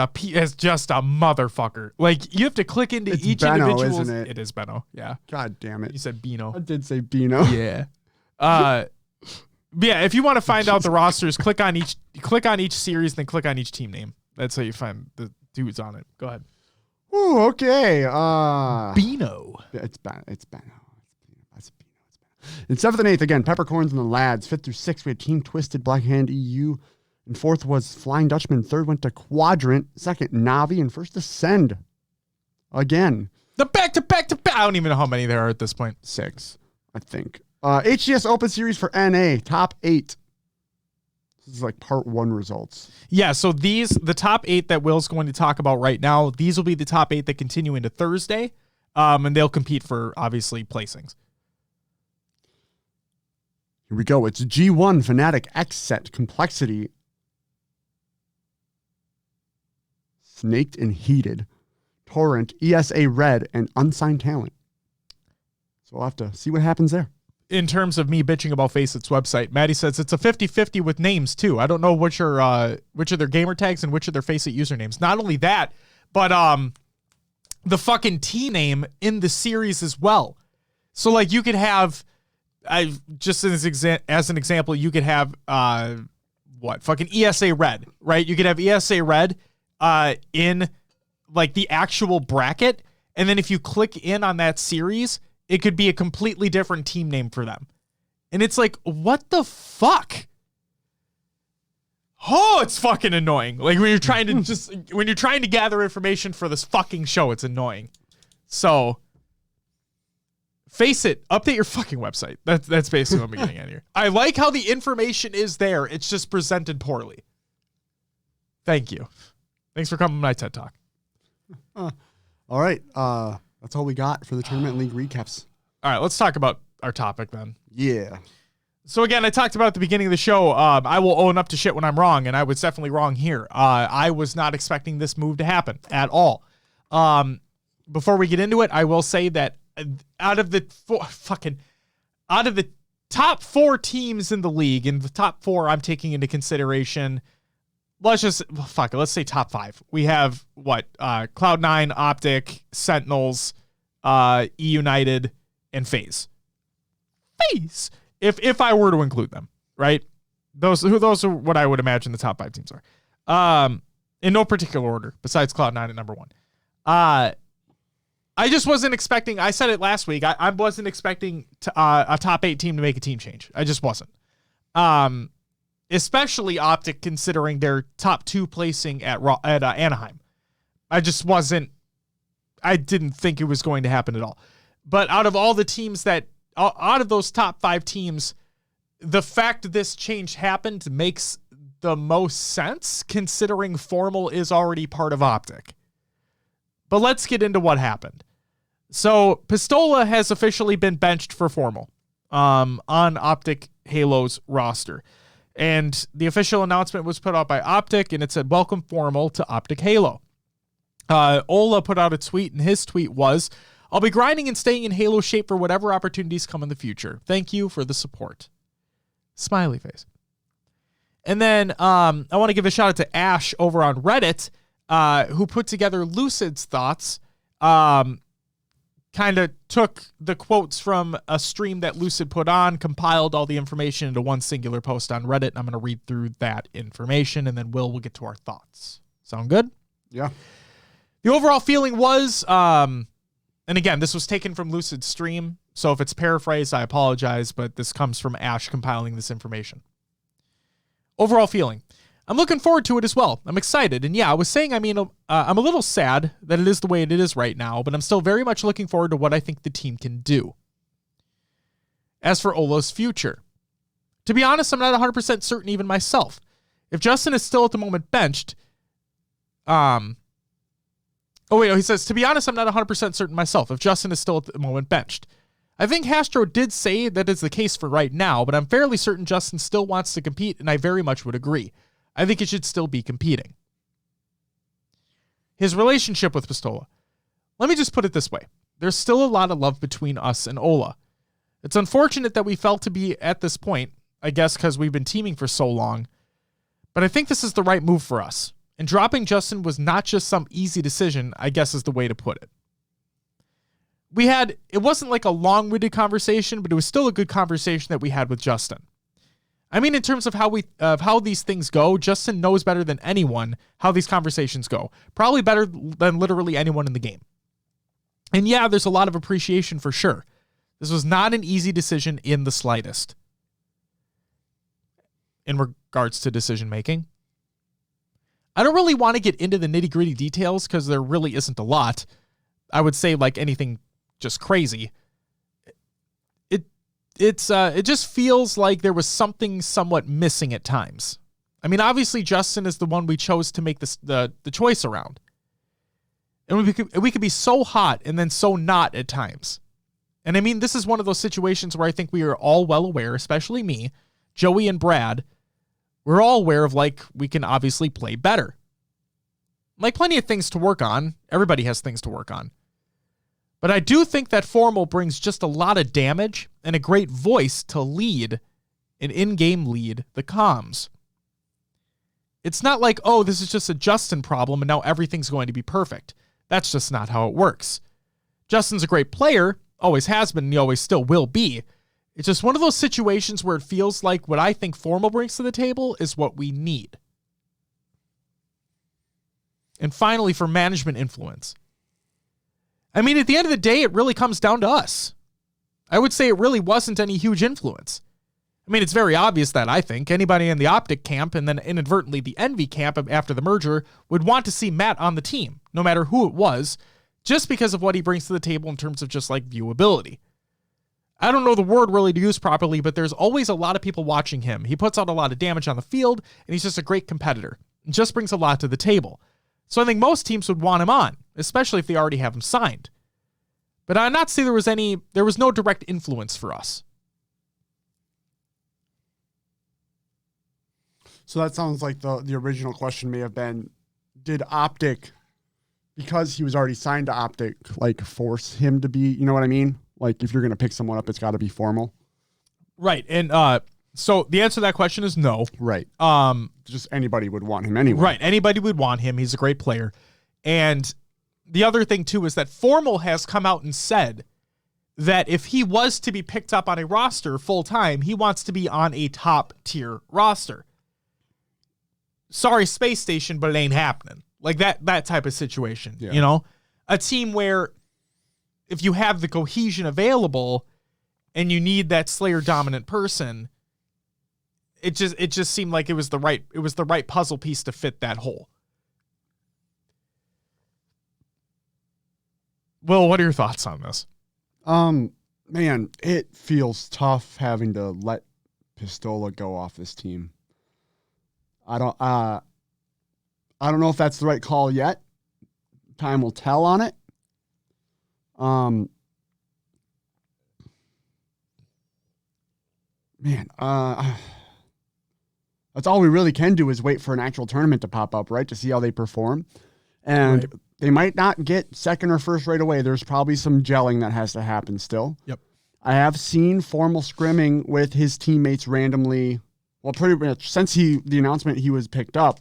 just a motherfucker. Like, you have to click into each Benno, individual. isn't it? It is Benno, yeah. God damn it. You said Bino. I did say Bino. Yeah. Yeah, if you want to find out the rosters, click on each series, then click on each team name. That's how you find the dudes on it. Go ahead. Ooh, okay. Bino. It's Benno. It's Bino. In 7th and 8th, again, Peppercorns and the Lads. 5th through 6th, we had Team Twisted, Black Hand EU. And 4th was Flying Dutchman. 3rd went to Quadrant. 2nd, Navi. And 1st, Ascend. Again. The back-to-back. I don't even know how many there are at this point. 6, I think. HCS Open Series for NA. Top 8. This is like part 1 results. Yeah, so the top 8 that Will's going to talk about right now, these will be the top 8 that continue into Thursday. And they'll compete for, obviously, placings. Here we go. It's G1, Fnatic, X-Set, Complexity, Snaked and Heated, Torrent, ESA Red, and Unsigned Talent. So we'll have to see what happens there. In terms of me bitching about Faceit's website, Maddie says it's a 50-50 with names, too. I don't know which are their gamer tags and which are their Faceit usernames. Not only that, but the fucking T name in the series as well. So, like, you could have just as an example, you could have fucking ESA Red, right? You could have ESA Red in like the actual bracket, and then if you click in on that series, it could be a completely different team name for them. And it's like, what the fuck? Oh, it's fucking annoying. Like when you're trying to gather information for this fucking show, it's annoying. So face it, update your fucking website. That's basically what I'm getting at here. I like how the information is there. It's just presented poorly. Thank you. Thanks for coming to my TED Talk. All right. That's all we got for the tournament league recaps. All right, let's talk about our topic then. Yeah. So again, I talked about at the beginning of the show, I will own up to shit when I'm wrong, and I was definitely wrong here. I was not expecting this move to happen at all. Before we get into it, I will say that out of the top 4 teams in the league, and the top 4 I'm taking into consideration, let's say top 5. We have Cloud9, Optic, Sentinels, E-United, and FaZe. FaZe! If I were to include them, right? Those are what I would imagine the top 5 teams are. In no particular order, besides Cloud9 at number 1. I just wasn't expecting, I said it last week, I wasn't expecting a top 8 team to make a team change. I just wasn't. Especially Optic, considering their top 2 placing at Anaheim. I didn't think it was going to happen at all. But out of all the teams out of those top 5 teams, the fact this change happened makes the most sense, considering Formal is already part of Optic. But let's get into what happened. So Pistola has officially been benched for Formal on Optic Halo's roster. And the official announcement was put out by Optic, and it said, "Welcome Formal to Optic Halo." Ola put out a tweet, and his tweet was, "I'll be grinding and staying in Halo shape for whatever opportunities come in the future. Thank you for the support." Smiley face. And then I want to give a shout out to Ash over on Reddit, who put together Lucid's thoughts, kind of took the quotes from a stream that Lucid put on, compiled all the information into one singular post on Reddit. I'm going to read through that information, and then we'll get to our thoughts. Sound good? Yeah. The overall feeling was, and again, this was taken from Lucid's stream, so if it's paraphrased, I apologize, but this comes from Ash compiling this information. Overall feeling. I'm looking forward to it as well. I'm excited. And yeah, I was saying, I'm a little sad that it is the way it is right now, but I'm still very much looking forward to what I think the team can do. As for Ola's future, to be honest, I'm not 100% certain even myself. If Justin is still at the moment benched, he says, to be honest, I'm not 100% certain myself if Justin is still at the moment benched. I think Hastro did say that is the case for right now, but I'm fairly certain Justin still wants to compete, and I very much would agree. I think it should still be competing. His relationship with Pistola. Let me just put it this way. There's still a lot of love between us and Ola. It's unfortunate that we felt to be at this point, I guess because we've been teaming for so long, but I think this is the right move for us. And dropping Justin was not just some easy decision, I guess is the way to put it. It wasn't like a long-winded conversation, but it was still a good conversation that we had with Justin. I mean, in terms of how these things go, Justin knows better than anyone how these conversations go. Probably better than literally anyone in the game. And yeah, there's a lot of appreciation for sure. This was not an easy decision in the slightest. In regards to decision making. I don't really want to get into the nitty-gritty details because there really isn't a lot. I would say like anything just crazy. It just feels like there was something somewhat missing at times. I mean, obviously Justin is the one we chose to make the choice around. And we could be so hot and then so not at times. And I mean, this is one of those situations where I think we are all well aware, especially me, Joey and Brad, we're all aware of like, we can obviously play better. Like plenty of things to work on. Everybody has things to work on. But I do think that Formal brings just a lot of damage and a great voice to lead and in-game lead the comms. It's not like, oh, this is just a Justin problem and now everything's going to be perfect. That's just not how it works. Justin's a great player, always has been, and he always still will be. It's just one of those situations where it feels like what I think Formal brings to the table is what we need. And finally, for management influence. I mean, at the end of the day, it really comes down to us. I would say it really wasn't any huge influence. I mean, it's very obvious that I think anybody in the Optic camp and then inadvertently the Envy camp after the merger would want to see Matt on the team, no matter who it was, just because of what he brings to the table in terms of just like viewability. I don't know the word really to use properly, but there's always a lot of people watching him. He puts out a lot of damage on the field, and he's just a great competitor. He just brings a lot to the table. So I think most teams would want him on, especially if they already have him signed. But I'm not saying there was no direct influence for us. So that sounds like the original question may have been, did Optic, because he was already signed to Optic, like force him to be, you know what I mean? Like, if you're going to pick someone up, it's got to be Formal. Right. And so the answer to that question is no. Right. Just anybody would want him anyway. Right. Anybody would want him. He's a great player. And the other thing, too, is that Formal has come out and said that if he was to be picked up on a roster full-time, he wants to be on a top-tier roster. Sorry, Space Station, but it ain't happening. Like that type of situation, you know? A team where if you have the cohesion available and you need that Slayer dominant person, it just seemed like it was the right puzzle piece to fit that hole. Will, what are your thoughts on this? Man, it feels tough having to let Pistola go off this team. I don't know if that's the right call yet. Time will tell on it. That's all we really can do is wait for an actual tournament to pop up, right? To see how they perform. And they might not get second or first right away. There's probably some gelling that has to happen still. Yep. I have seen Formal scrimming with his teammates randomly. Well, pretty much since the announcement he was picked up,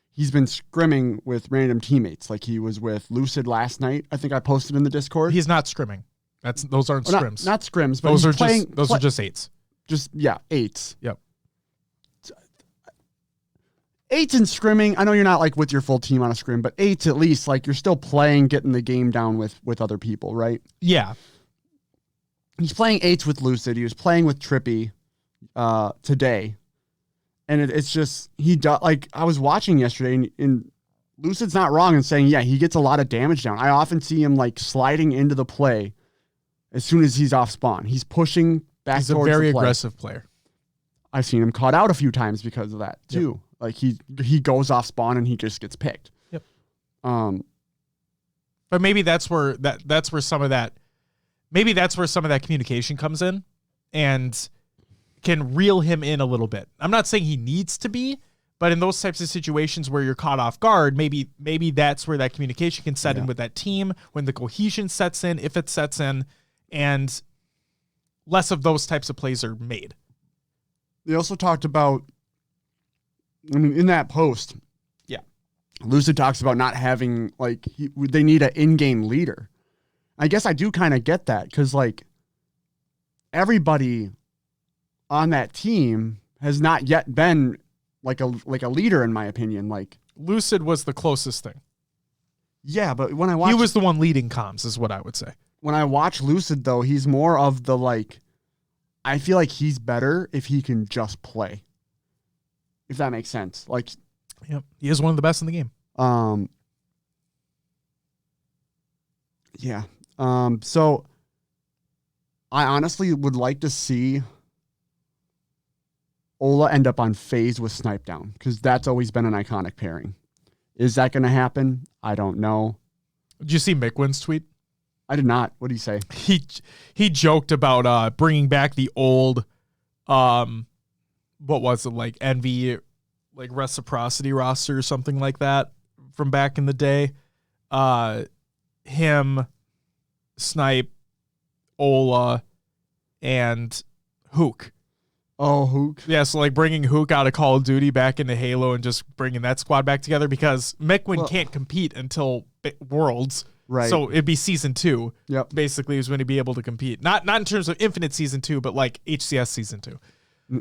he's been scrimming with random teammates. Like he was with Lucid last night. I think I posted in the Discord. He's not scrimming. Those aren't scrims. Not scrims, but those are just eights. Eights. Yep. Eights and scrimming. I know you're not like with your full team on a scrim, but eights at least, like you're still playing, getting the game down with other people, right? Yeah. He's playing eights with Lucid. He was playing with Trippy today. And it's just, like I was watching yesterday and Lucid's not wrong in saying, yeah, he gets a lot of damage down. I often see him like sliding into the play as soon as he's off spawn. He's pushing back towards the play. He's a very aggressive player. I've seen him caught out a few times because of that too. Yep. Like he goes off spawn and he just gets picked. Yep. But maybe that's where some of that communication comes in and can reel him in a little bit. I'm not saying he needs to be, but in those types of situations where you're caught off guard, maybe that's where that communication can set in with that team, when the cohesion sets in, if it sets in, and less of those types of plays are made. They also talked about, in that post, Lucid talks about not having, like, they need an in-game leader. I guess I do kind of get that, because, like, everybody on that team has not yet been like a leader, in my opinion. Like Lucid was the closest thing. Yeah, but when I watch, he was the one leading comms, is what I would say. When I watch Lucid, though, he's more of the like. I feel like he's better if he can just play. If that makes sense, like. Yep, he is one of the best in the game. Yeah. So. I honestly would like to see Ola end up on phase with Snipe Down, because that's always been an iconic pairing. Is that going to happen? I don't know. Did you see Mickwin's tweet? I did not. What did he say? He joked about bringing back the old, what was it, like Envy, like reciprocity roster or something like that from back in the day. Him, Snipe, Ola, and Hook. Oh, Hook. Yeah, so like bringing Hook out of Call of Duty back into Halo and just bringing that squad back together, because Mickwin can't compete until Worlds. Right. So it'd be season 2. Yep. Basically, is when he'd be able to compete. Not in terms of Infinite season 2, but like HCS season 2.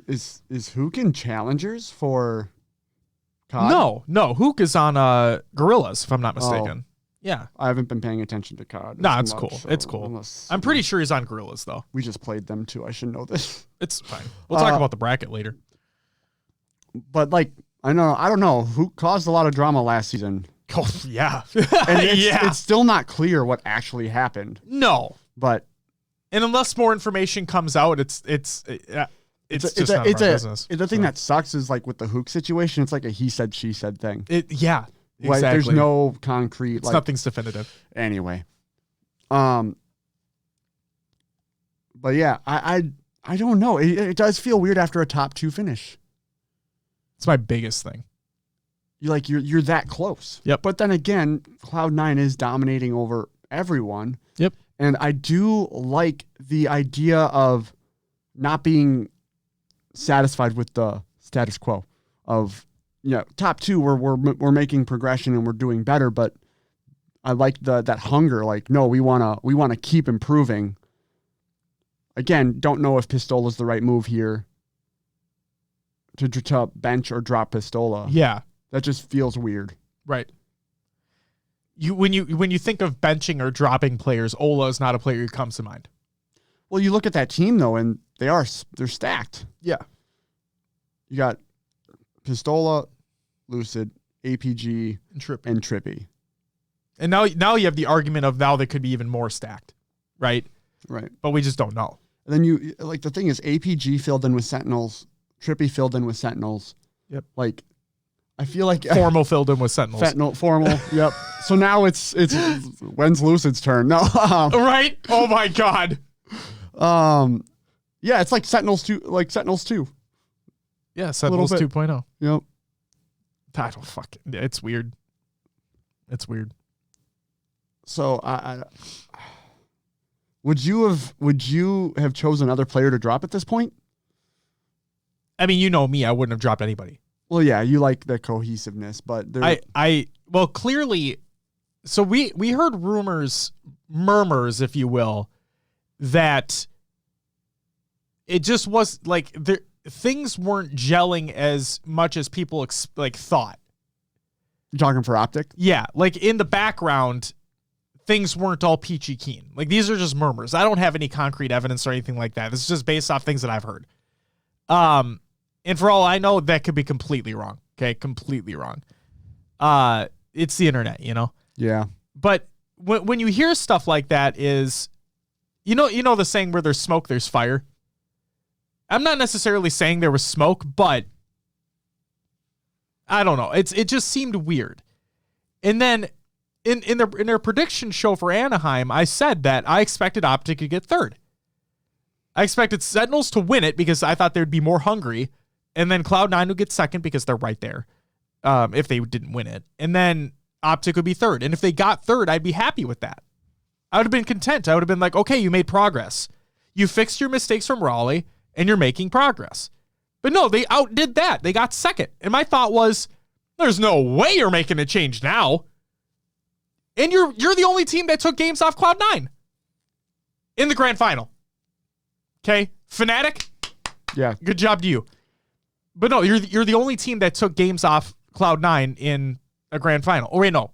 Is Hook in challengers for COD? No. Hook is on Gorillas, if I'm not mistaken. Yeah. I haven't been paying attention to COD. No, it's cool. It's cool. I'm pretty sure he's on Gorillas, though. We just played them too. I should know this. It's fine. We'll talk about the bracket later. But like, I don't know. Hook caused a lot of drama last season. Oh, yeah. And it's still not clear what actually happened. No. But and unless more information comes out, it's just none of our business. The thing that sucks is like with the Hook situation, it's like a he said, she said thing. Yeah. Like, exactly. there's no concrete. Nothing's definitive. Anyway. But yeah, I don't know. It does feel weird after a top 2 finish. It's my biggest thing. You're that close. Yep. But then again, Cloud9 is dominating over everyone. Yep. And I do like the idea of not being satisfied with the status quo of, top 2 we're making progression and we're doing better, but I like that hunger. Like, no, we wanna keep improving. Again, don't know if Pistola is the right move here to bench or drop Pistola. Yeah. That just feels weird. Right. When you think of benching or dropping players, Ola is not a player who comes to mind. Well, you look at that team though, and they're stacked. Yeah. You got Pistola, Lucid, APG, and Trippy. And now you have the argument of now they could be even more stacked, right? Right. But we just don't know. And then the thing is, APG filled in with Sentinels, Trippy filled in with Sentinels. Yep. Like, I feel like Formal filled in with Sentinels. Formal. Yep. So now it's when's Lucid's turn? No. Right? Oh my God. Yeah, it's like Sentinels 2, Sentinels 2. Yeah, Sentinels 2.0. Yep. I don't it's weird. It's weird. So would you have chosen another player to drop at this point? I mean, you know me, I wouldn't have dropped anybody. Well, yeah, you like the cohesiveness, but well, clearly, so we heard murmurs, if you will, that it just was like things weren't gelling as much as people thought. You're talking for Optic? Yeah, like in the background, things weren't all peachy keen. Like these are just murmurs. I don't have any concrete evidence or anything like that. This is just based off things that I've heard. And for all I know, that could be completely wrong. Okay, completely wrong. It's the internet, Yeah. But when you hear stuff like that, is you know the saying where there's smoke, there's fire. I'm not necessarily saying there was smoke, but I don't know. It just seemed weird. And then in their prediction show for Anaheim, I said that I expected Optic to get third. I expected Sentinels to win it because I thought they'd be more hungry, and then Cloud9 would get second because they're right there. If they didn't win it, and then Optic would be third. And if they got third, I'd be happy with that. I would have been content. I would have been like, okay, you made progress. You fixed your mistakes from Raleigh, and you're making progress. But no, they outdid that. They got second. And my thought was, there's no way you're making a change now. And you're the only team that took games off Cloud9 in the grand final. Okay, Fnatic. Yeah, good job to you. But no, you're the only team that took games off Cloud9 in a grand final. Oh wait, no.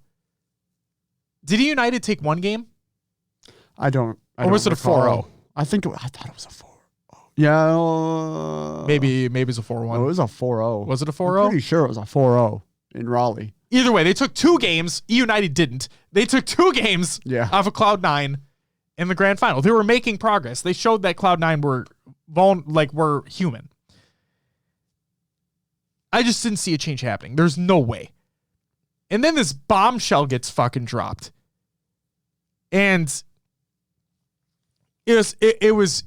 Did United take one game? I don't. Or was it a 4-0? I thought it was a 4-0. Yeah. Maybe it's a 4-1. No, it was a 4-0. Was it a 4-0? I'm pretty sure it was a 4-0 in Raleigh. Either way, they took 2 games. United didn't. They took 2 games off of Cloud9 in the grand final. They were making progress. They showed that Cloud9 were human. I just didn't see a change happening. There's no way. And then this bombshell gets fucking dropped. And it was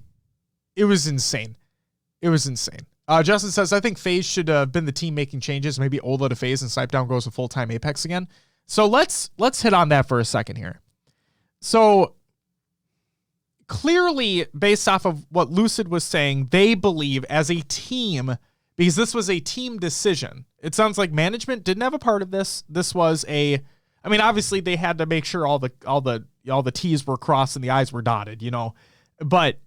insane. It was insane. Justin says, I think FaZe should have been the team making changes. Maybe Ola to FaZe and Snipedown goes to full-time Apex again. So let's hit on that for a second here. So clearly, based off of what Lucid was saying, they believe as a team, because this was a team decision. It sounds like management didn't have a part of this. This was a I mean, obviously they had to make sure all the T's were crossed and the I's were dotted, but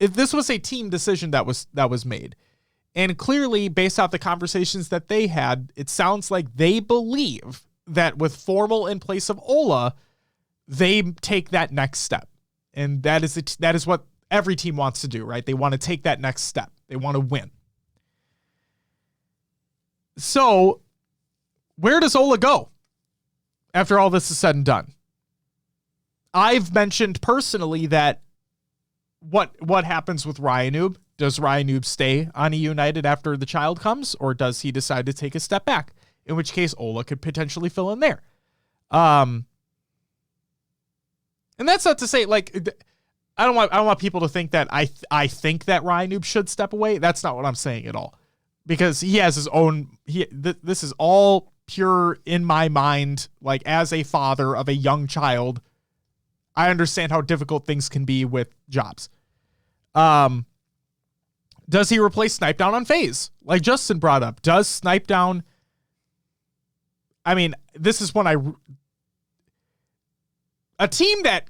if this was a team decision that was made, and clearly based off the conversations that they had, it sounds like they believe that with Formal in place of Ola, they take that next step. And that is what every team wants to do, right? They want to take that next step. They want to win. So where does Ola go after all this is said and done? I've mentioned personally that what happens with Ryanoob? Does Ryanoob stay on E United after the child comes, or does he decide to take a step back? In which case Ola could potentially fill in there. And that's not to say, like, I don't want people to think that I think that Ryanoob should step away. That's not what I'm saying at all. Because he has his own, this is all pure in my mind. Like, as a father of a young child, I understand how difficult things can be with jobs. Does he replace Snipedown on FaZe? Like Justin brought up, does Snipedown, I mean, this is when a team that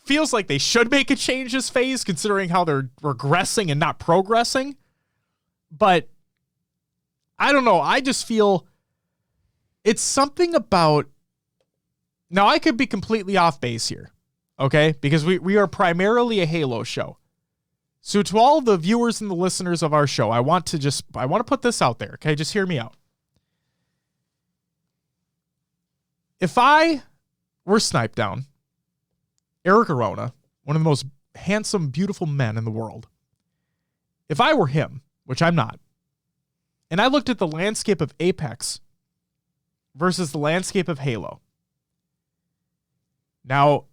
feels like they should make a change is FaZe, considering how they're regressing and not progressing. But I don't know. I just feel it's something about, now I could be completely off base here, okay? Because we are primarily a Halo show. So to all the viewers and the listeners of our show, I want to put this out there, okay? Just hear me out. If I were Snipedown, Eric Arona, one of the most handsome, beautiful men in the world, if I were him, which I'm not, and I looked at the landscape of Apex versus the landscape of Halo. Now,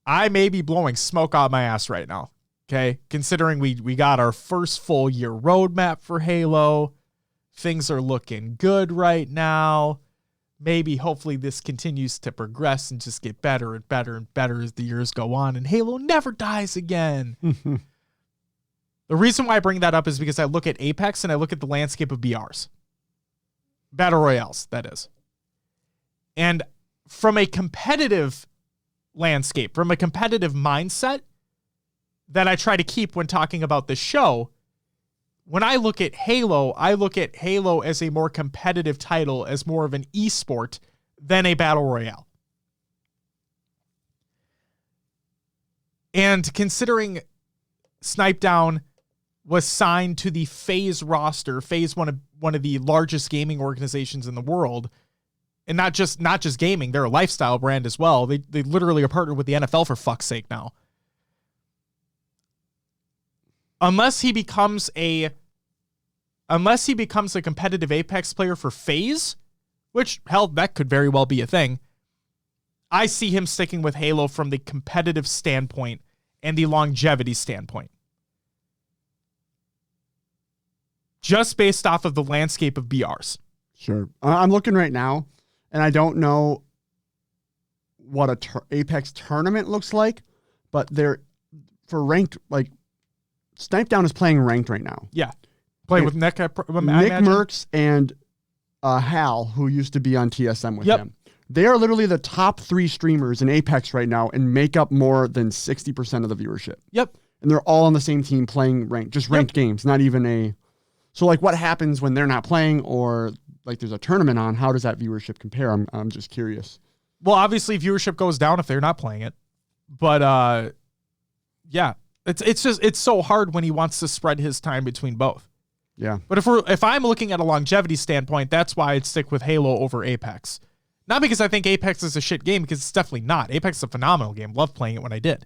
I may be blowing smoke out my ass right now, okay? Considering we got our first full year roadmap for Halo. Things are looking good right now. Maybe, hopefully, this continues to progress and just get better and better and better as the years go on, and Halo never dies again. The reason why I bring that up is because I look at Apex and I look at the landscape of BRs. Battle Royales, that is. And from a competitive landscape, from a competitive mindset that I try to keep when talking about this show, when I look at Halo as a more competitive title, as more of an esport than a battle royale. And considering Snipedown was signed to the FaZe roster, FaZe, one of the largest gaming organizations in the world, and not just gaming, they're a lifestyle brand as well. They literally are partnered with the NFL, for fuck's sake, now. Unless he becomes a competitive Apex player for FaZe, which, hell, that could very well be a thing, I see him sticking with Halo from the competitive standpoint and the longevity standpoint. Just based off of the landscape of BRs. Sure. I'm looking right now, and I don't know what a Apex tournament looks like, but for ranked, like, Snipedown is playing ranked right now. Yeah. Playing with Nick Merckx and Hal, who used to be on TSM with him. They are literally the top 3 streamers in Apex right now and make up more than 60% of the viewership. Yep. And they're all on the same team playing ranked, just ranked games, not even a... So, like, what happens when they're not playing, or, like, there's a tournament on? How does that viewership compare? I'm just curious. Well, obviously, viewership goes down if they're not playing it. But, yeah. It's so hard when he wants to spread his time between both. Yeah. But if I'm looking at a longevity standpoint, that's why I'd stick with Halo over Apex. Not because I think Apex is a shit game, because it's definitely not. Apex is a phenomenal game. Loved playing it when I did.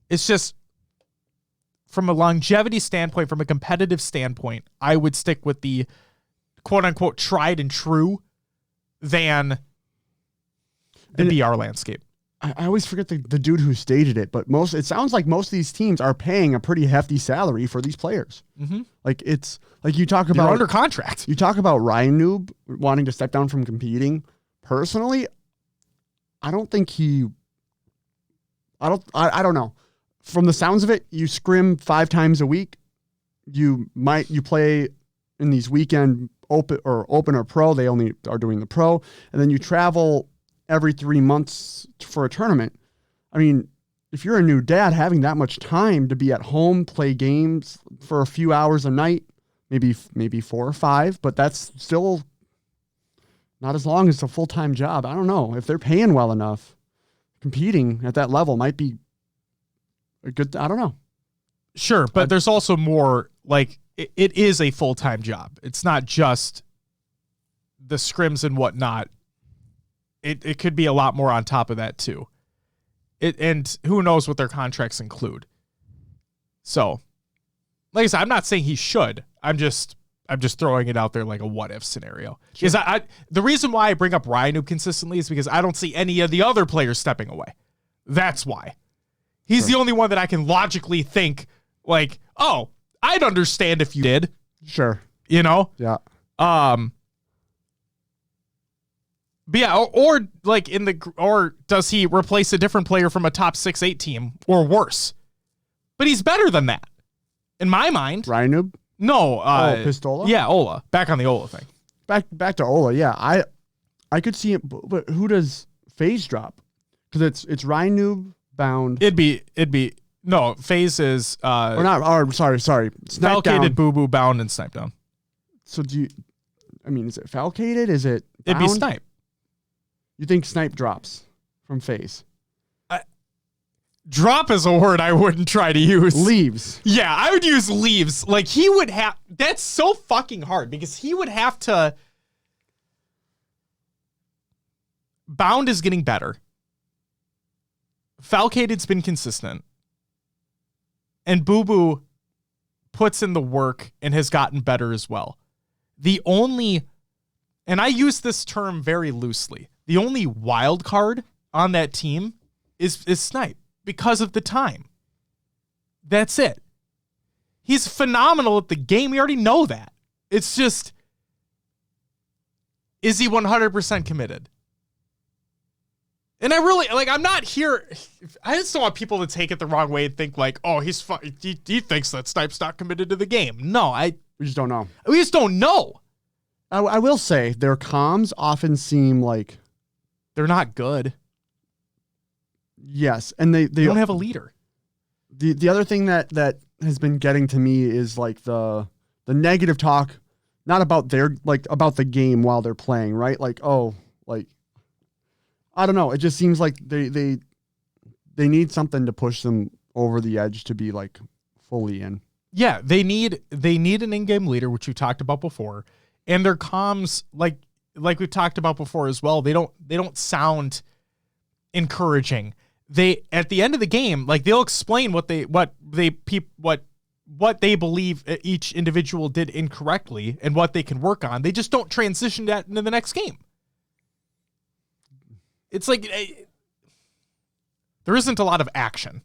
It's just, from a longevity standpoint, from a competitive standpoint, I would stick with the quote-unquote tried and true than the BR landscape. I always forget the dude who stated it, but it sounds like most of these teams are paying a pretty hefty salary for these players. Mm-hmm. Like, it's like you talk about... They're under contract. You talk about Ryanoob wanting to step down from competing. Personally, I don't think I don't know. From the sounds of it, you scrim 5 times a week. You play in these weekend open or pro. They only are doing the pro, and then you travel every 3 months for a tournament. I mean, if you're a new dad, having that much time to be at home, play games for a few hours a night, maybe 4 or 5, but that's still not as long as a full-time job. I don't know if they're paying well enough. Competing at that level might be a good. I don't know. Sure, but there's also more, like, it is a full-time job. It's not just the scrims and whatnot. It could be a lot more on top of that too. And who knows what their contracts include. So, like I said, I'm not saying he should. I'm just throwing it out there like a what-if scenario. Sure. Because the reason why I bring up Ryan consistently is because I don't see any of the other players stepping away. That's why. He's the only one that I can logically think, like, oh, I'd understand if you did. Sure. You know? Yeah. But yeah, or like or does he replace a different player from a top 6-8 team or worse? But he's better than that. In my mind. Ryan Noob? No. Pistola? Yeah, Ola. Back on the Ola thing. Back to Ola. Yeah. I could see it, but who does FaZe drop? Because it's Ryan Noob, Bound. It'd be no, FaZe is or not, or sorry. Snipe down. Falcated, Boo Boo, Bound, and Snipe down. So is it Falcated? Is it Bound? It'd be Snipe. You think Snipe drops from FaZe? Drop is a word I wouldn't try to use. Leaves. Yeah, I would use leaves. Like, he would have... That's so fucking hard because he would have to... Bound is getting better. Falcated's been consistent. And Boo Boo puts in the work and has gotten better as well. The only... And I use this term very loosely. The only wild card on that team is Snipe because of the time. That's it. He's phenomenal at the game. We already know that. It's just, is he 100% committed? And I really, like, I'm not here. I just don't want people to take it the wrong way and think like, oh, he thinks that Snipe's not committed to the game. No, we just don't know. We just don't know. I will say their comms often seem like they're not good. Yes, and they don't have a leader. The other thing that has been getting to me is like the negative talk, not about about the game while they're playing, right? Like, oh, like, I don't know. It just seems like they need something to push them over the edge to be like fully in. Yeah, they need an in-game leader, which we talked about before, and their comms, like we talked about before as well, they don't sound encouraging. They, at the end of the game, like, they'll explain what they believe each individual did incorrectly and what they can work on. They just don't transition that into the next game. It's like there isn't a lot of action.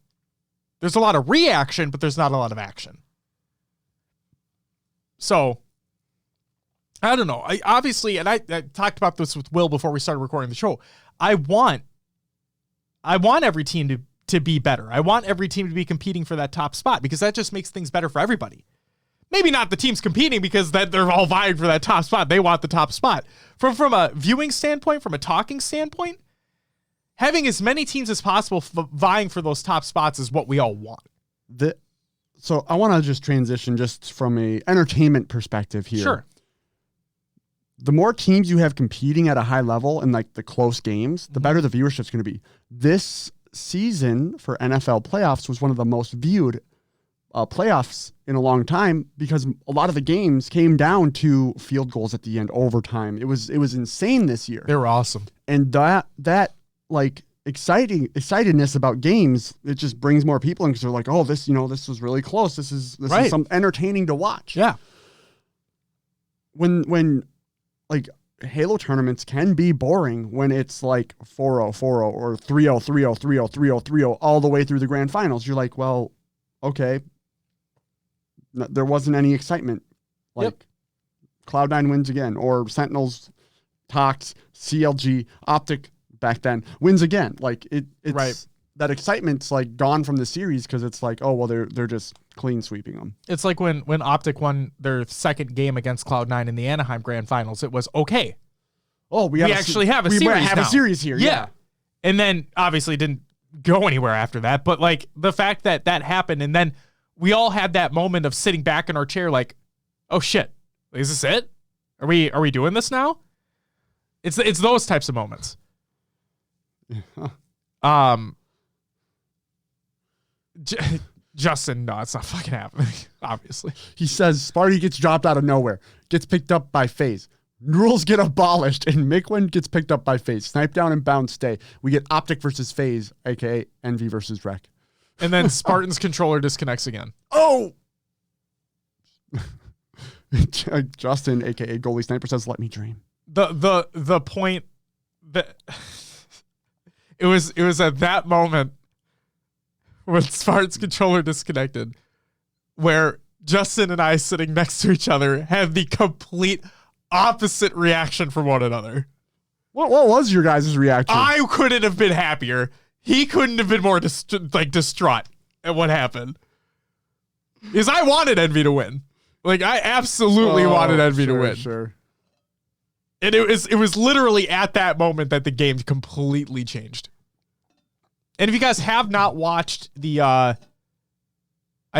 There's a lot of reaction, but there's not a lot of action. So, I don't know. I talked about this with Will before we started recording the show. I want every team to be better. I want every team to be competing for that top spot because that just makes things better for everybody. Maybe not the teams competing because they're all vying for that top spot. They want the top spot. From a viewing standpoint, from a talking standpoint, having as many teams as possible vying for those top spots is what we all want. So I want to just transition just from a entertainment perspective here. Sure. The more teams you have competing at a high level in like the close games, the better the viewership's going to be. This season for NFL playoffs was one of the most viewed playoffs in a long time because a lot of the games came down to field goals at the end, overtime. It was insane this year. They were awesome. And that like excitedness about games, it just brings more people in because they're like, oh, this was really close. This is some entertaining to watch. Yeah. When like Halo tournaments can be boring when it's like 4-0, 4-0 or 3-0, 3-0, 3-0, 3-0, 3-0 all the way through the grand finals. You're like, well, okay. There wasn't any excitement. Like Cloud9 wins again, or Sentinels, Tox, CLG, Optic back then wins again. Like it's right. that excitement's like gone from the series because it's like, oh well, they're just clean sweeping them. It's like when Optic won their second game against Cloud9 in the Anaheim Grand Finals. It was okay. Oh, we actually have a series. We have now. a series here. Yeah. And then obviously didn't go anywhere after that. But like the fact that happened, and then we all had that moment of sitting back in our chair, like, oh shit, is this it? Are we doing this now? It's those types of moments. Justin, no, it's not fucking happening. Obviously, he says Sparty gets dropped out of nowhere, gets picked up by FaZe. Rules get abolished, and Miquin gets picked up by FaZe. Snipe down and bounce stay. We get Optic versus FaZe, aka Envy versus Rec. And then Spartan's controller disconnects again. Oh. Justin, aka Goalie Sniper, says, "Let me dream." The point that it was at that moment when Spartan's controller disconnected, where Justin and I sitting next to each other had the complete opposite reaction from one another. What was your guys' reaction? I couldn't have been happier. He couldn't have been more distraught at what happened. Because I wanted Envy to win. Like, I absolutely wanted Envy to win. Sure. And it was literally at that moment that the game completely changed. And if you guys have not watched the, I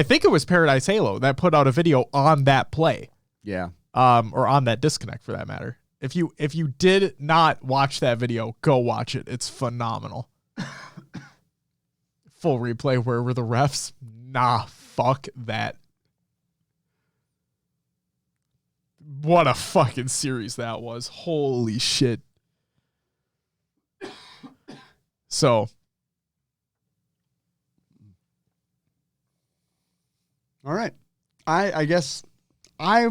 think it was Paradise Halo that put out a video on that play. Yeah. Or on that disconnect for that matter. If you did not watch that video, go watch it. It's phenomenal. Full replay. Where were the refs? Nah, fuck that. What a fucking series that was. Holy shit. So. All right. I guess I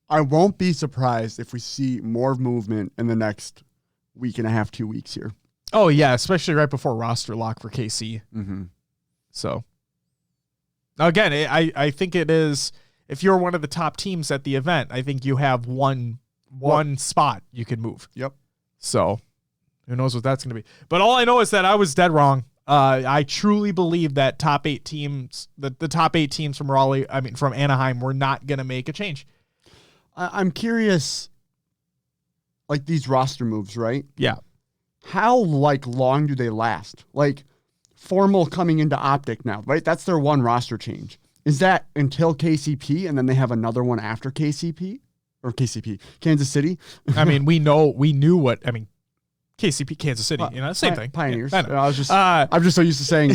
won't be surprised if we see more movement in the next week and a half, 2 weeks here. Oh, yeah, especially right before roster lock for KC. Mm-hmm. So, again, I think it is, if you're one of the top teams at the event, I think you have one spot you can move. Yep. So, who knows what that's going to be. But all I know is that I was dead wrong. I truly believe that top 8 teams, the top 8 teams from from Anaheim, were not going to make a change. I'm curious, like these roster moves, right? Yeah. How long do they last? Like Formal coming into Optic now, right? That's their one roster change. Is that until KCP and then they have another one after KCP or KCP, Kansas City? I mean, we knew what, KCP, Kansas City, same thing. Pioneers. Yeah, I'm just so used to saying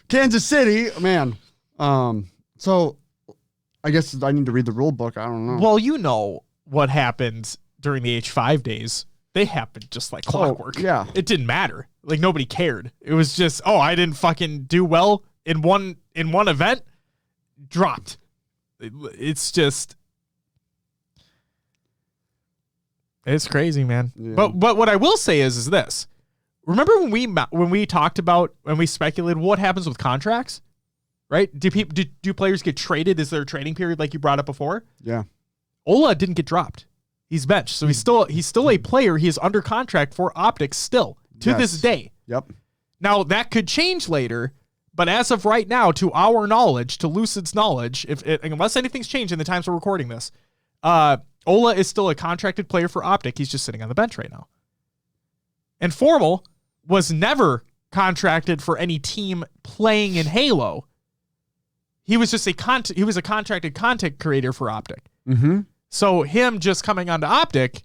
Kansas City, man. So I guess I need to read the rule book. I don't know. Well, you know what happened during the H5 days. They happened just like clockwork. Yeah. It didn't matter. Like, nobody cared. It was just, I didn't fucking do well in one event. Dropped. It's just, it's crazy, man. Yeah. But what I will say is this. Remember when we talked about, when we speculated what happens with contracts? Right? Do players get traded? Is there a trading period like you brought up before? Yeah. Ola didn't get dropped. He's benched. So he's still a player. He is under contract for Optic still to this day. Yep. Now that could change later, but as of right now, to our knowledge, to Lucid's knowledge, unless anything's changed in the times we're recording this, Ola is still a contracted player for Optic. He's just sitting on the bench right now. And Formal was never contracted for any team playing in Halo. He was just a contracted content creator for Optic. Mm-hmm. So him just coming onto Optic.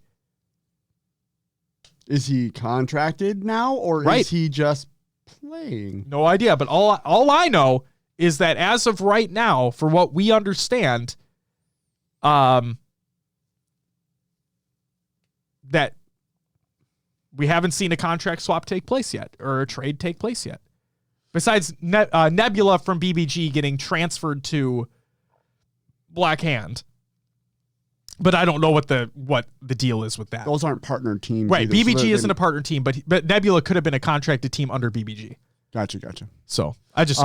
Is he contracted now or is he just playing? No idea. But all I know is that as of right now, for what we understand, that we haven't seen a contract swap take place yet or a trade take place yet. Besides Nebula from BBG getting transferred to Black Hand. But I don't know what the deal is with that. Those aren't partnered teams. Right. Either, BBG isn't a partner team, but Nebula could have been a contracted team under BBG. Gotcha. So I just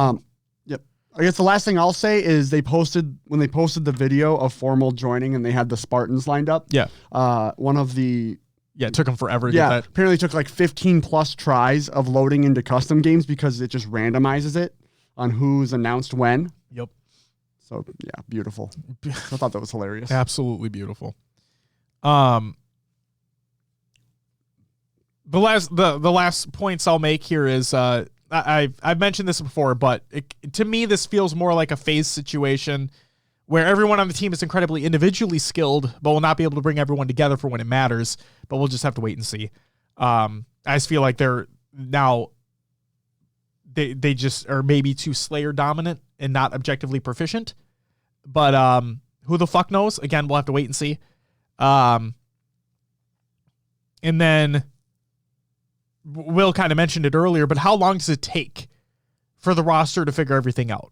yep. I guess the last thing I'll say is when they posted the video of Formal joining and they had the Spartans lined up. Yeah. One of the Yeah, it took them forever to Yeah, get that. apparently it took like 15 plus tries of loading into custom games because it just randomizes it on who's announced when. Yep. So yeah, beautiful. I thought that was hilarious. Absolutely beautiful. The last points I'll make here is I've mentioned this before, but to me this feels more like a phase situation where everyone on the team is incredibly individually skilled, but will not be able to bring everyone together for when it matters. But we'll just have to wait and see. I just feel like they're now they just are maybe too Slayer dominant and not objectively proficient. But who the fuck knows? Again, we'll have to wait and see. And then Will kind of mentioned it earlier, but how long does it take for the roster to figure everything out?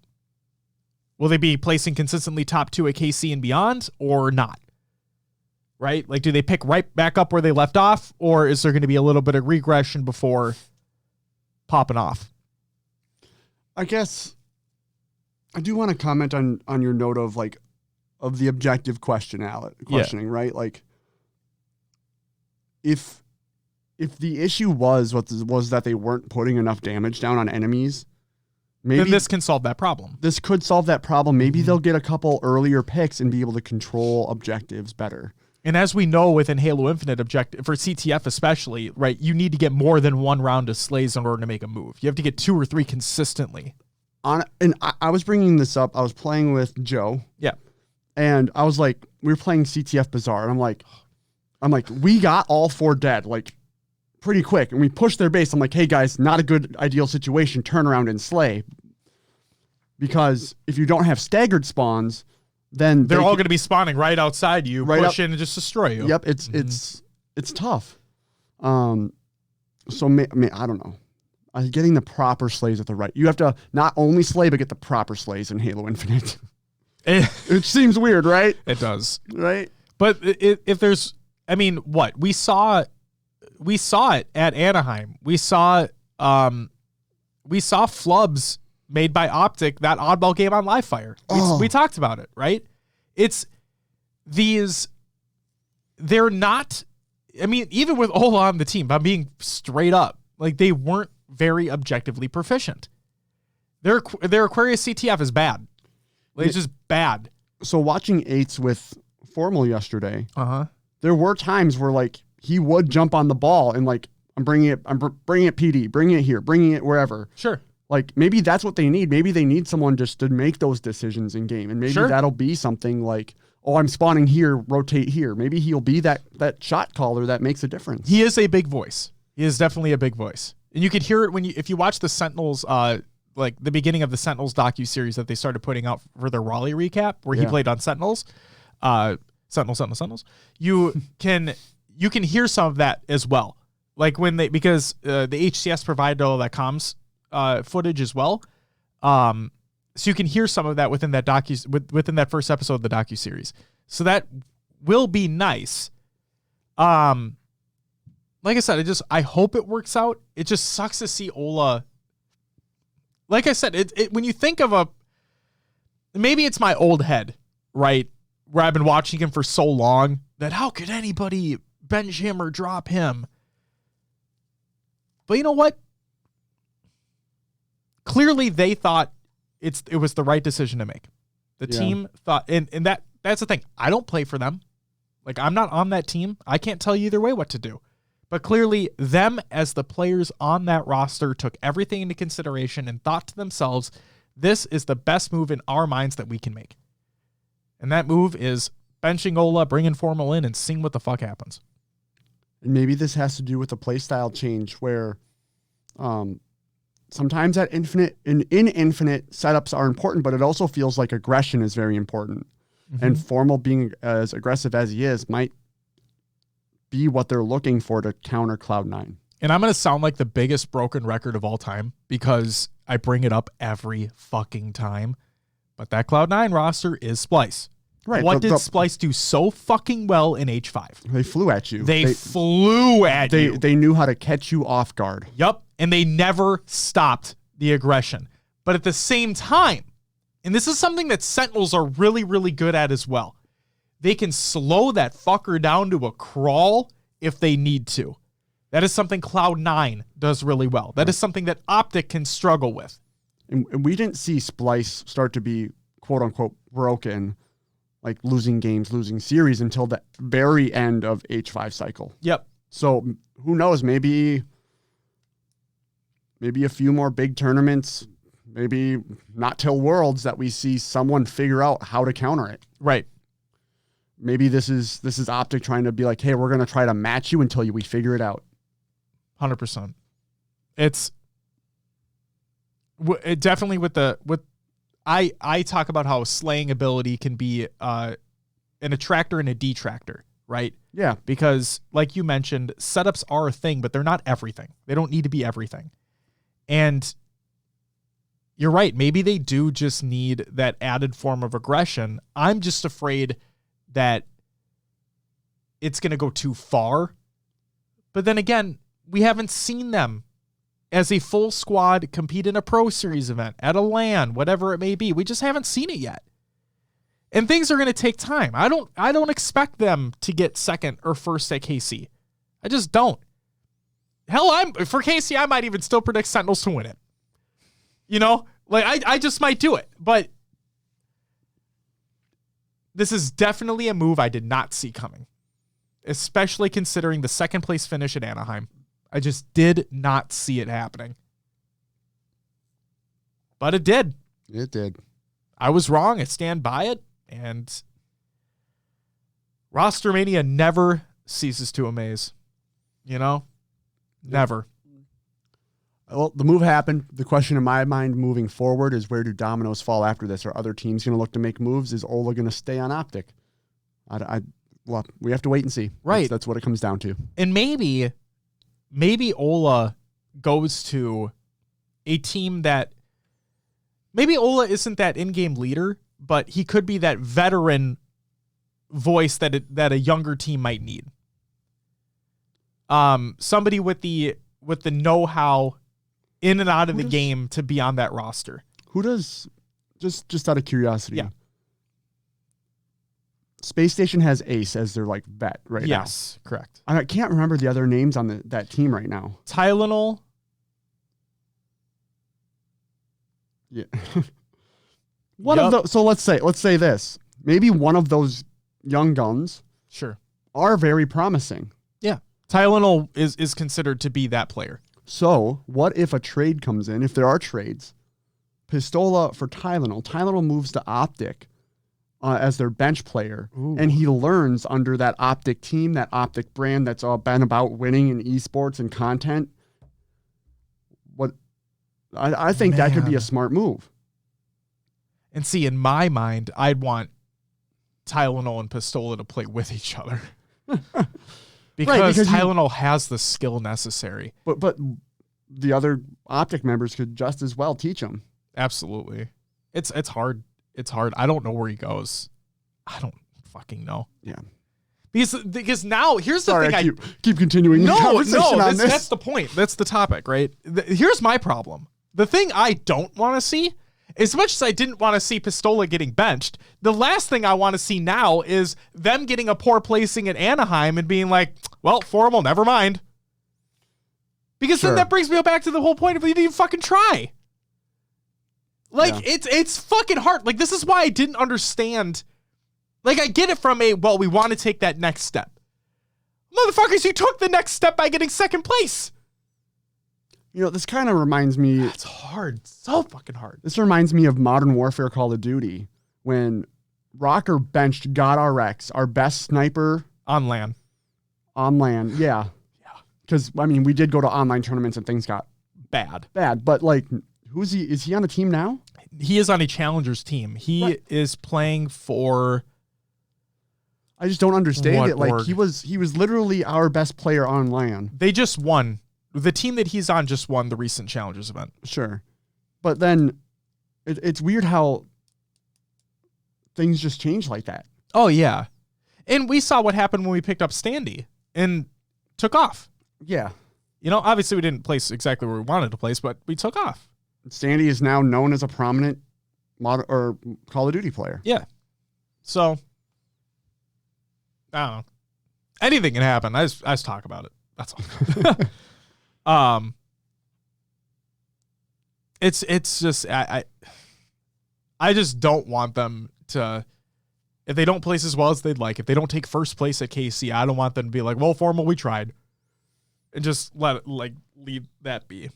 Will they be placing consistently top 2 at KC and beyond or not? Right? Like, do they pick right back up where they left off, or is there going to be a little bit of regression before popping off? I guess I do want to comment on your note of the objective questioning, right? Like, if the issue was that they weren't putting enough damage down on enemies, maybe then this can solve that problem. This could solve that problem. Maybe they'll get a couple earlier picks and be able to control objectives better. And as we know within Halo Infinite objective, for CTF especially, right, you need to get more than one round of slays in order to make a move. You have to get 2 or 3 consistently. I was bringing this up. I was playing with Joe. Yeah. And I was like, we were playing CTF Bazaar. And I'm like, we got all 4 dead, like, pretty quick. And we pushed their base. I'm like, hey, guys, not a good ideal situation. Turn around and slay. Because if you don't have staggered spawns, then they're all going to be spawning right outside you, right push in and just destroy you. Yep, it's tough. So I don't know. Getting the proper slays at the right. You have to not only slay but get the proper slays in Halo Infinite. It seems weird, right? It does, right? But if there's, I mean, what we saw it at Anaheim. We saw flubs made by Optic, that oddball game on Livefire. We talked about it, right? They're not, I mean, even with Ola on the team, I'm being straight up, like, they weren't very objectively proficient. Their Aquarius CTF is bad. Like, it's just bad. So watching 8s with Formal yesterday, there were times where, like, he would jump on the ball and, like, I'm bringing it PD, bringing it here, bringing it wherever. Sure. Like, maybe that's what they need. Maybe they need someone just to make those decisions in game. And maybe that'll be something like, oh, I'm spawning here, rotate here. Maybe he'll be that shot caller that makes a difference. He is a big voice. He is definitely a big voice. And you could hear it if you watch the Sentinels, like the beginning of the Sentinels docuseries that they started putting out for their Raleigh recap, where he played on Sentinels. Sentinels. You can hear some of that as well. Like because the HCS provided all that comms footage as well. So you can hear some of that within that within that first episode of the docuseries. So that will be nice. Like I said, I hope it works out. It just sucks to see Ola. Like I said, when you think of maybe it's my old head, right? Where I've been watching him for so long that how could anybody bench him or drop him? But you know what? Clearly they thought it was the right decision to make. The team thought, and that's the thing. I don't play for them. Like, I'm not on that team. I can't tell you either way what to do. But clearly them as the players on that roster took everything into consideration and thought to themselves, this is the best move in our minds that we can make. And that move is benching Ola, bringing Formal in, and seeing what the fuck happens. And maybe this has to do with the playstyle change where sometimes that in Infinite setups are important, but it also feels like aggression is very important. Mm-hmm. And Formal being as aggressive as he is might be what they're looking for to counter Cloud9. And I'm going to sound like the biggest broken record of all time because I bring it up every fucking time. But that Cloud9 roster is Splice. Right. What did Splice do so fucking well in H5? They flew at you. They flew at you. They knew how to catch you off guard. Yup. And they never stopped the aggression. But at the same time, and this is something that Sentinels are really, really good at as well, they can slow that fucker down to a crawl if they need to. That is something Cloud9 does really well. That is something that Optic can struggle with. And we didn't see Splice start to be quote unquote broken, like losing games, losing series until the very end of H5 cycle. Yep. So who knows? Maybe a few more big tournaments, maybe not till Worlds, that we see someone figure out how to counter it. Right. Maybe this is Optic trying to be like, hey, we're going to try to match you until we figure it out. 100%. It's it definitely I talk about how slaying ability can be an attractor and a detractor, right? Yeah. Because like you mentioned, setups are a thing, but they're not everything. They don't need to be everything. And you're right. Maybe they do just need that added form of aggression. I'm just afraid that it's going to go too far. But then again, we haven't seen them as a full squad compete in a Pro Series event, at a LAN, whatever it may be. We just haven't seen it yet. And things are going to take time. I don't expect them to get second or first at KC. I just don't. Hell, for KC, I might even still predict Sentinels to win it. You know? Like, I just might do it. But this is definitely a move I did not see coming, especially considering the second place finish at Anaheim. I just did not see it happening. But it did. It did. I was wrong. I stand by it. And Rostermania never ceases to amaze. You know? Never. Well, the move happened. The question in my mind moving forward is, where do dominoes fall after this? Are other teams going to look to make moves? Is Ola going to stay on Optic? Well, we have to wait and see. Right. That's what it comes down to. And maybe Ola goes to a team that maybe Ola isn't that in-game leader, but he could be that veteran voice that a younger team might need. Somebody with the know-how in and out of the game to be on that roster. Who does, just out of curiosity? Yeah. Space Station has Ace as their like vet right now. Yes, correct. I can't remember the other names on that team right now. Tylenol. Yeah. Of those. So let's say this. Maybe one of those young guns, sure, are very promising. Yeah. Tylenol is considered to be that player. So what if a trade comes in? If there are trades, Pistola for Tylenol. Tylenol moves to Optic as their bench player. Ooh. And he learns under that Optic team, that Optic brand that's all been about winning in esports and content. What I think that could be a smart move. And see, in my mind, I'd want Tylenol and Pistola to play with each other. because Tylenol has the skill necessary. But the other Optic members could just as well teach him. Absolutely. It's hard. It's hard. I don't know where he goes. I don't fucking know. Yeah. Because now here's the thing. I keep continuing the conversation on this. That's the point. That's the topic, right? Here's my problem. The thing I don't want to see, as much as I didn't want to see Pistola getting benched, the last thing I want to see now is them getting a poor placing at Anaheim and being like, well, Formal, never mind. Because then that brings me back to the whole point of you didn't even fucking try. Like, it's fucking hard. Like, this is why I didn't understand. Like, I get it from we want to take that next step. Motherfuckers, you took the next step by getting second place. You know, this kind of reminds me. It's hard. So fucking hard. This reminds me of Modern Warfare Call of Duty when Rocker benched GodRx, our best sniper. On LAN. Yeah. Because, I mean, we did go to online tournaments and things got bad. But, like, who's he? Is he on a team now? He is on a Challengers team. He is playing for. I just don't understand it. Like, he was literally our best player on LAN. They just won. The team that he's on just won the recent Challengers event. Sure. But then it's weird how things just change like that. Oh, yeah. And we saw what happened when we picked up Standy and took off. Yeah. You know, obviously we didn't place exactly where we wanted to place, but we took off. Standy is now known as a prominent Call of Duty player. Yeah. So, I don't know. anything can happen. I just talk about it. That's all. It's just I just don't want them to, if they don't place as well as they'd like, if they don't take first place at KC, I don't want them to be like, well, Formal, we tried, and just let it, like, leave that be.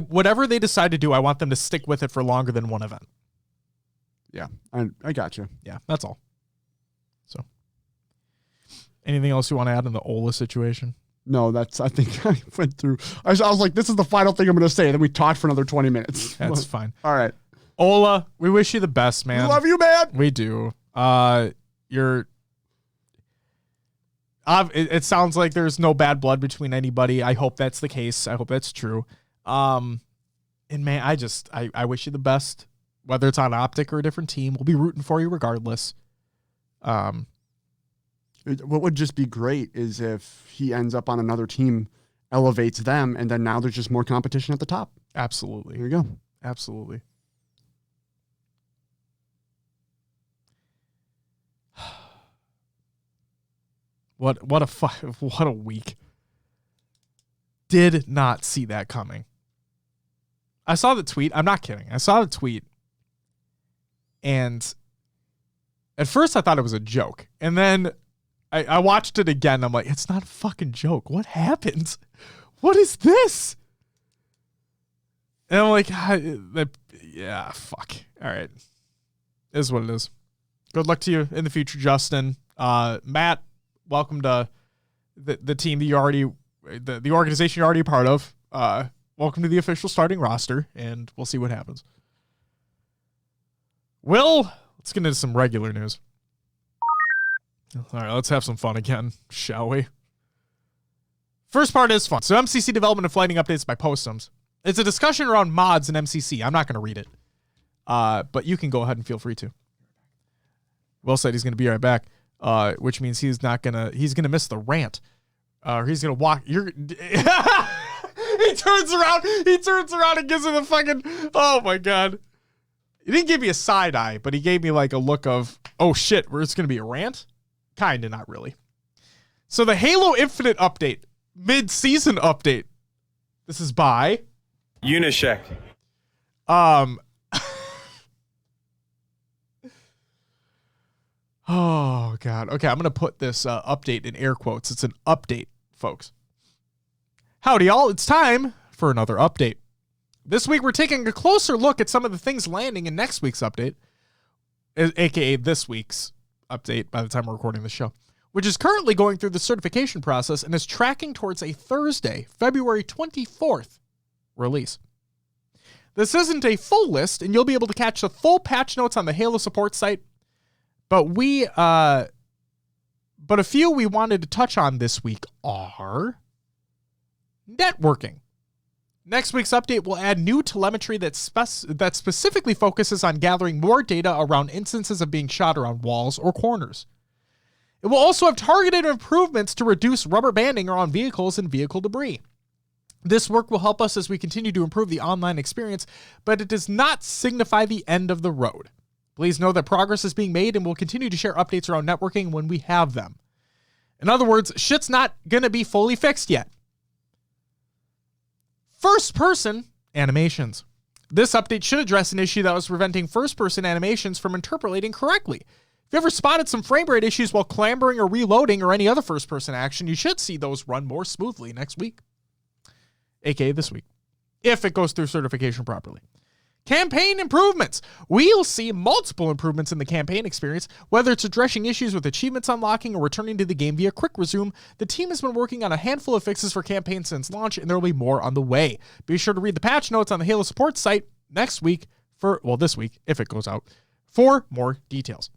Whatever they decide to do, I want them to stick with it for longer than one event. Yeah, I got you. Yeah, that's all. So, anything else you want to add in the Ola situation? No, I think I went through. I was like, this is the final thing I'm going to say. Then we talked for another 20 minutes. That's fine. All right. Ola, we wish you the best, man. We love you, man. We do. It sounds like there's no bad blood between anybody. I hope that's the case. I hope that's true. And man, I wish you the best, whether it's on Optic or a different team. We'll be rooting for you regardless. What would just be great is if he ends up on another team, elevates them, and then now there's just more competition at the top. Absolutely. There you go. Absolutely. What a week. Did not see that coming. I saw the tweet. I'm not kidding. I saw the tweet. And at first I thought it was a joke. And then I watched it again. I'm like, it's not a fucking joke. What happened? What is this? And I'm like, yeah, fuck. All right. It is what it is. Good luck to you in the future, Justin. Matt, welcome to the team that you already, the organization you're already a part of. Welcome to the official starting roster, and we'll see what happens. Will, let's get into some regular news. All right, let's have some fun again, shall we? First part is fun. So MCC development and flighting updates by Postums. It's a discussion around mods in MCC. I'm not going to read it, but you can go ahead and feel free to. Will said he's going to be right back, which means he's going to miss the rant. Or he's going to walk. He turns around and gives him the fucking, oh my God. He didn't give me a side eye, but he gave me like a look of, oh shit, where it's going to be a rant? Kind of, not really. So the Halo Infinite update, mid-season update. This is by Unishek. Oh God. Okay, I'm going to put this update in air quotes. It's an update, folks. Howdy, y'all. It's time for another update. This week, we're taking a closer look at some of the things landing in next week's update, aka this week's update by the time we're recording the show, which is currently going through the certification process and is tracking towards a Thursday, February 24th release. This isn't a full list, and you'll be able to catch the full patch notes on the Halo support site, but a few we wanted to touch on this week are networking. Next week's update will add new telemetry that specifically focuses on gathering more data around instances of being shot around walls or corners. It will also have targeted improvements to reduce rubber banding around vehicles and vehicle debris. This work will help us as we continue to improve the online experience, but it does not signify the end of the road. Please know that progress is being made and we'll continue to share updates around networking when we have them. In other words, shit's not going to be fully fixed yet. First-person animations. This update should address an issue that was preventing first-person animations from interpolating correctly. If you ever spotted some frame rate issues while clambering or reloading or any other first-person action, you should see those run more smoothly next week, aka this week, if it goes through certification properly. Campaign improvements. We'll see multiple improvements in the campaign experience, whether it's addressing issues with achievements unlocking or returning to the game via quick resume. The team has been working on a handful of fixes for campaigns since launch, and there will be more on the way. Be sure to read the patch notes on the Halo support site this week, if it goes out, for more details.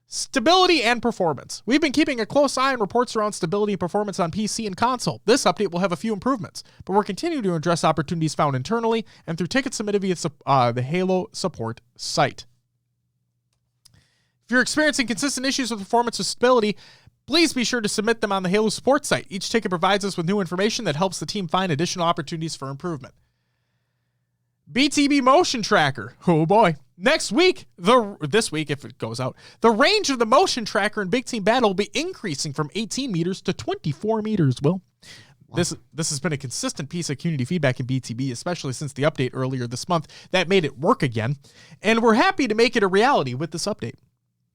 Stability and performance. We've been keeping a close eye on reports around stability and performance on PC and console. This update will have a few improvements, but we're continuing to address opportunities found internally and through tickets submitted via the Halo support site. If you're experiencing consistent issues with performance or stability, please be sure to submit them on the Halo support site. Each ticket provides us with new information that helps the team find additional opportunities for improvement. BTB Motion Tracker. Oh boy. next week, this week, if it goes out, the range of the motion tracker in Big Team Battle will be increasing from 18 meters to 24 meters, Will. Wow. This has been a consistent piece of community feedback in BTB, especially since the update earlier this month that made it work again. And we're happy to make it a reality with this update.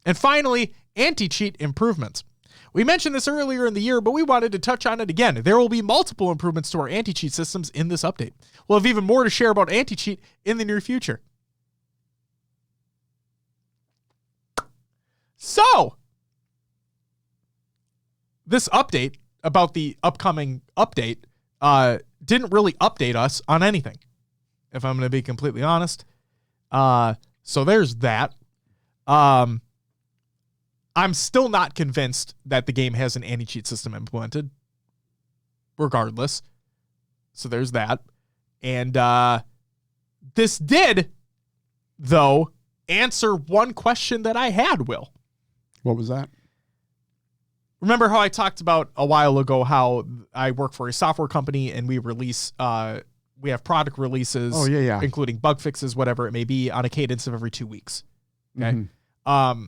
And finally, anti-cheat improvements. We mentioned this earlier in the year, but we wanted to touch on it again. There will be multiple improvements to our anti-cheat systems in this update. We'll have even more to share about anti-cheat in the near future. So, this update about the upcoming update didn't really update us on anything, if I'm going to be completely honest. So there's that. I'm still not convinced that the game has an anti-cheat system implemented, regardless. So there's that. And this did, though, answer one question that I had, Will. What was that? Remember how I talked about a while ago how I work for a software company and we release, we have product releases, including bug fixes, whatever it may be, on a cadence of every 2 weeks. Okay. Mm-hmm.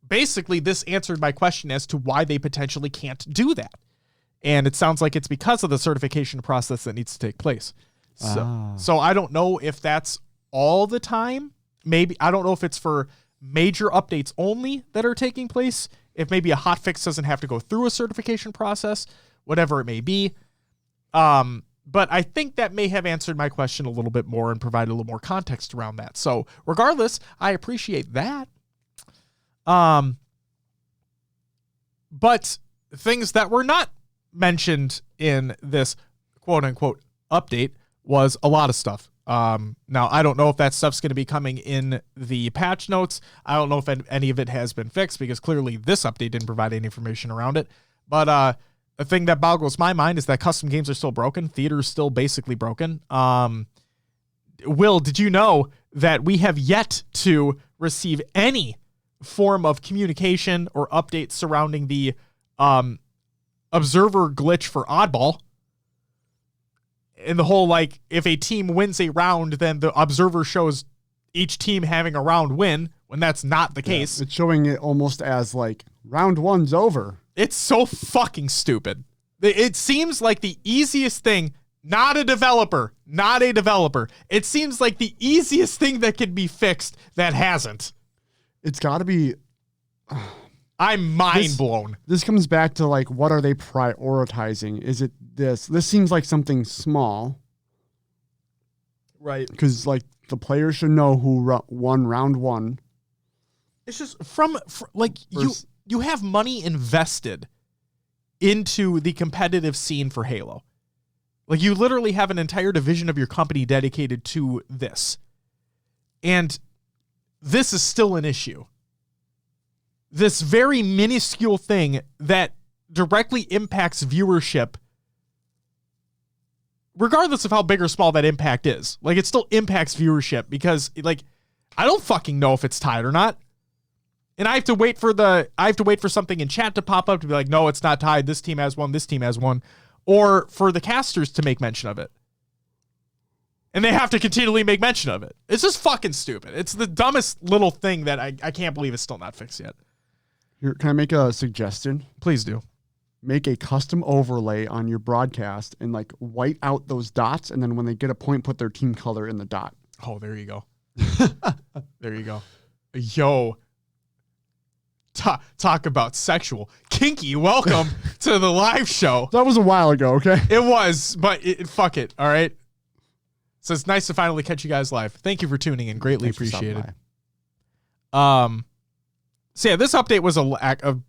Basically, this answered my question as to why they potentially can't do that. And it sounds like it's because of the certification process that needs to take place. So I don't know if that's all the time. Maybe, I don't know if it's for major updates only that are taking place. If maybe a hotfix doesn't have to go through a certification process, whatever it may be. But I think that may have answered my question a little bit more and provided a little more context around that. So regardless, I appreciate that. But things that were not mentioned in this quote unquote update was a lot of stuff. Now, I don't know if that stuff's going to be coming in the patch notes. I don't know if any of it has been fixed because clearly this update didn't provide any information around it. But a thing that boggles my mind is that custom games are still broken. Theater's still basically broken. Will, did you know that we have yet to receive any form of communication or updates surrounding the observer glitch for Oddball? And the whole, like, if a team wins a round, then the observer shows each team having a round win, when that's not the case. It's showing it almost as, like, round one's over. It's so fucking stupid. It seems like the easiest thing, not a developer. It seems like the easiest thing that can be fixed that hasn't. It's got to be... I'm mind blown. This comes back to, like, what are they prioritizing? Is it this? This seems like something small. Right. Because, like, the players should know who won round one. It's just from you have money invested into the competitive scene for Halo. Like, you literally have an entire division of your company dedicated to this. And this is still an issue. This very minuscule thing that directly impacts viewership, regardless of how big or small that impact is. Like, it still impacts viewership because, like, I don't fucking know if it's tied or not. And I have to wait for something in chat to pop up to be like, no, it's not tied. This team has one. This team has one. Or for the casters to make mention of it. And they have to continually make mention of it. It's just fucking stupid. It's the dumbest little thing that I can't believe it's still not fixed yet. Here, can I make a suggestion? Please do. Make a custom overlay on your broadcast and, like, white out those dots. And then when they get a point, put their team color in the dot. Oh, there you go. There you go. Yo. Talk about sexual. Kinky, welcome to the live show. That was a while ago, okay? It was, but fuck it, all right? So it's nice to finally catch you guys live. Thank you for tuning in. Greatly appreciated. So yeah, this update was a lack of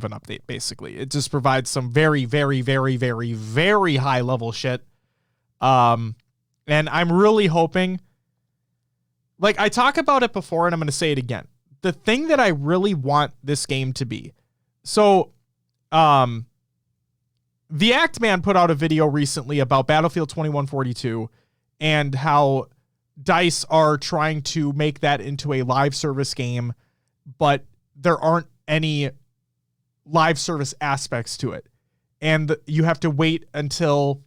an update, basically. It just provides some very, very, very, very, very high level shit. And I'm really hoping, like, I talk about it before and I'm going to say it again. The thing that I really want this game to be. So, the Act Man put out a video recently about Battlefield 2142 and how DICE are trying to make that into a live service game, but there aren't any live service aspects to it. And you have to wait until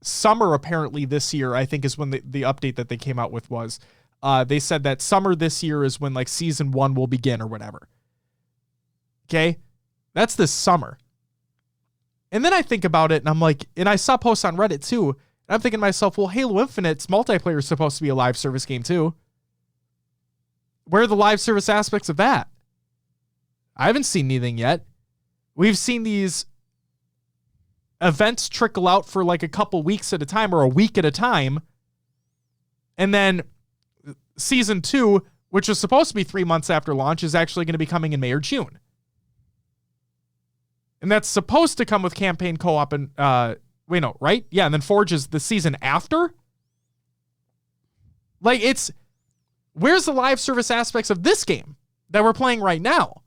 summer, apparently this year, I think is when the update that they came out with was, They said that summer this year is when like season 1 will begin or whatever. Okay. That's this summer. And then I think about it and I'm like, and I saw posts on Reddit too. And I'm thinking to myself, well, Halo Infinite's multiplayer is supposed to be a live service game too. Where are the live service aspects of that? I haven't seen anything yet. We've seen these events trickle out for like a couple weeks at a time or a week at a time. And then season 2, which was supposed to be 3 months after launch, is actually going to be coming in May or June. And that's supposed to come with campaign co-op and, right? Yeah, and then Forge is the season after? Like, where's the live service aspects of this game that we're playing right now?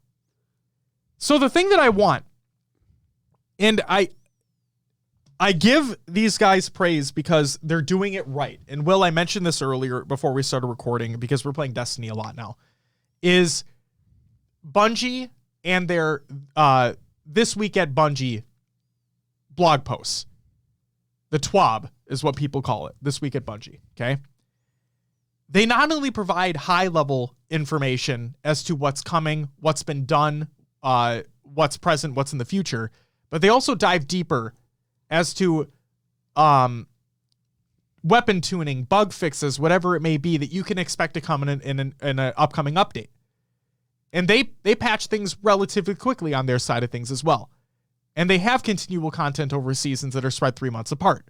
So the thing that I want, and I give these guys praise because they're doing it right. And Will, I mentioned this earlier before we started recording because we're playing Destiny a lot now, is Bungie and their This Week at Bungie blog posts. The TWAB is what people call it, This Week at Bungie, okay? They not only provide high-level information as to what's coming, what's been done, what's present, what's in the future, but they also dive deeper as to weapon tuning, bug fixes, whatever it may be that you can expect to come in an upcoming update. And they patch things relatively quickly on their side of things as well. And they have continual content over seasons that are spread 3 months apart.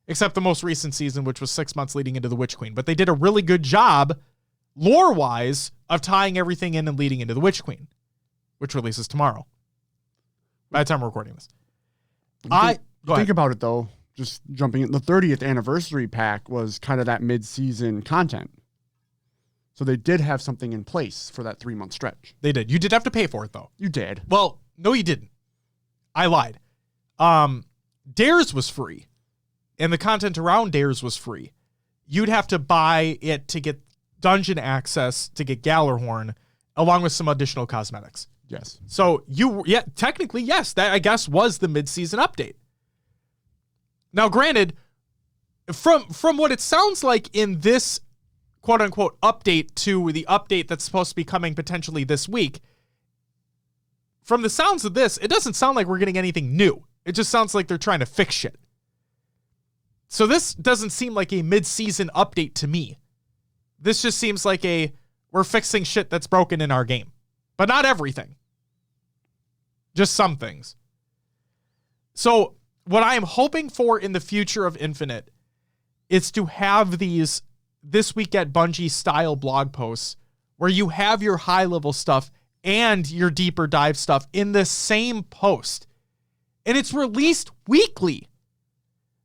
Except the most recent season, which was 6 months leading into the Witch Queen. But they did a really good job, lore-wise, of tying everything in and leading into the Witch Queen, which releases tomorrow, by the time we're recording this. Think about it, though. Just jumping in, the 30th anniversary pack was kind of that mid-season content. So they did have something in place for that 3-month stretch. They did. You did have to pay for it, though. You did. Well, no, you didn't. I lied. Dares was free, and the content around Dares was free. You'd have to buy it to get dungeon access, to get Gallarhorn, along with some additional cosmetics. Yes. So technically, yes, that I guess was the mid-season update. Now, granted, from what it sounds like in this quote-unquote update to the update that's supposed to be coming potentially this week, from the sounds of this, it doesn't sound like we're getting anything new. It just sounds like they're trying to fix shit. So this doesn't seem like a mid-season update to me. This just seems like we're fixing shit that's broken in our game. But not everything. Just some things. So what I am hoping for in the future of Infinite is to have these This Week at Bungie style blog posts where you have your high level stuff and your deeper dive stuff in the same post. And it's released weekly.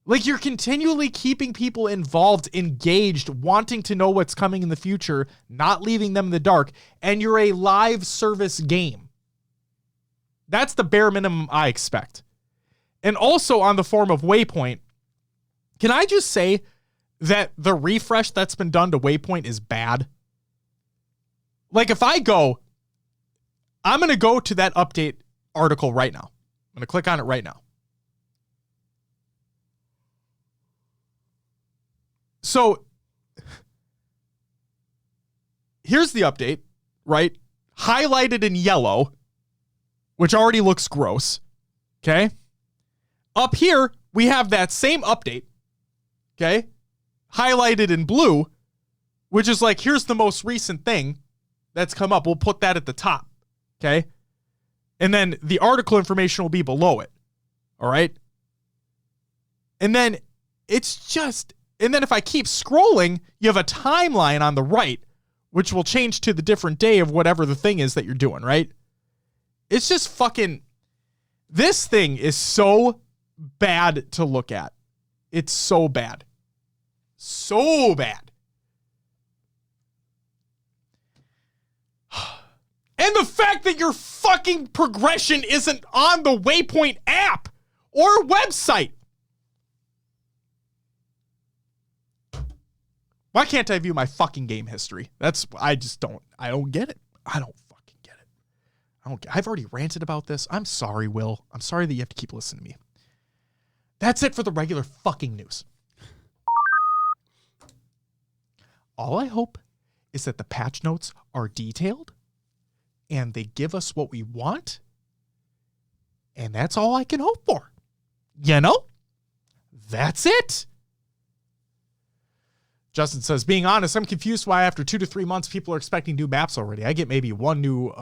Like, you're continually keeping people involved, engaged, wanting to know what's coming in the future, not leaving them in the dark, and you're a live service game. That's the bare minimum I expect. And also on the form of Waypoint, can I just say that the refresh that's been done to Waypoint is bad? Like, if I'm going to go to that update article right now. I'm going to click on it right now. So here's the update, right? Highlighted in yellow, which already looks gross. Okay. Up here, we have that same update. Okay. Highlighted in blue, which is like, here's the most recent thing that's come up. We'll put that at the top. Okay. And then the article information will be below it. All right. And then and then if I keep scrolling, you have a timeline on the right, which will change to the different day of whatever the thing is that you're doing, right? It's just fucking, this thing is so bad to look at. It's so bad. So bad. And the fact that your fucking progression isn't on the Waypoint app or website. Why can't I view my fucking game history? I don't get it. I don't fucking get it. I've already ranted about this. I'm sorry, Will. I'm sorry that you have to keep listening to me. That's it for the regular fucking news. All I hope is that the patch notes are detailed and they give us what we want. And that's all I can hope for. You know? That's it. Justin says, being honest, I'm confused why after 2 to 3 months people are expecting new maps already. I get maybe one new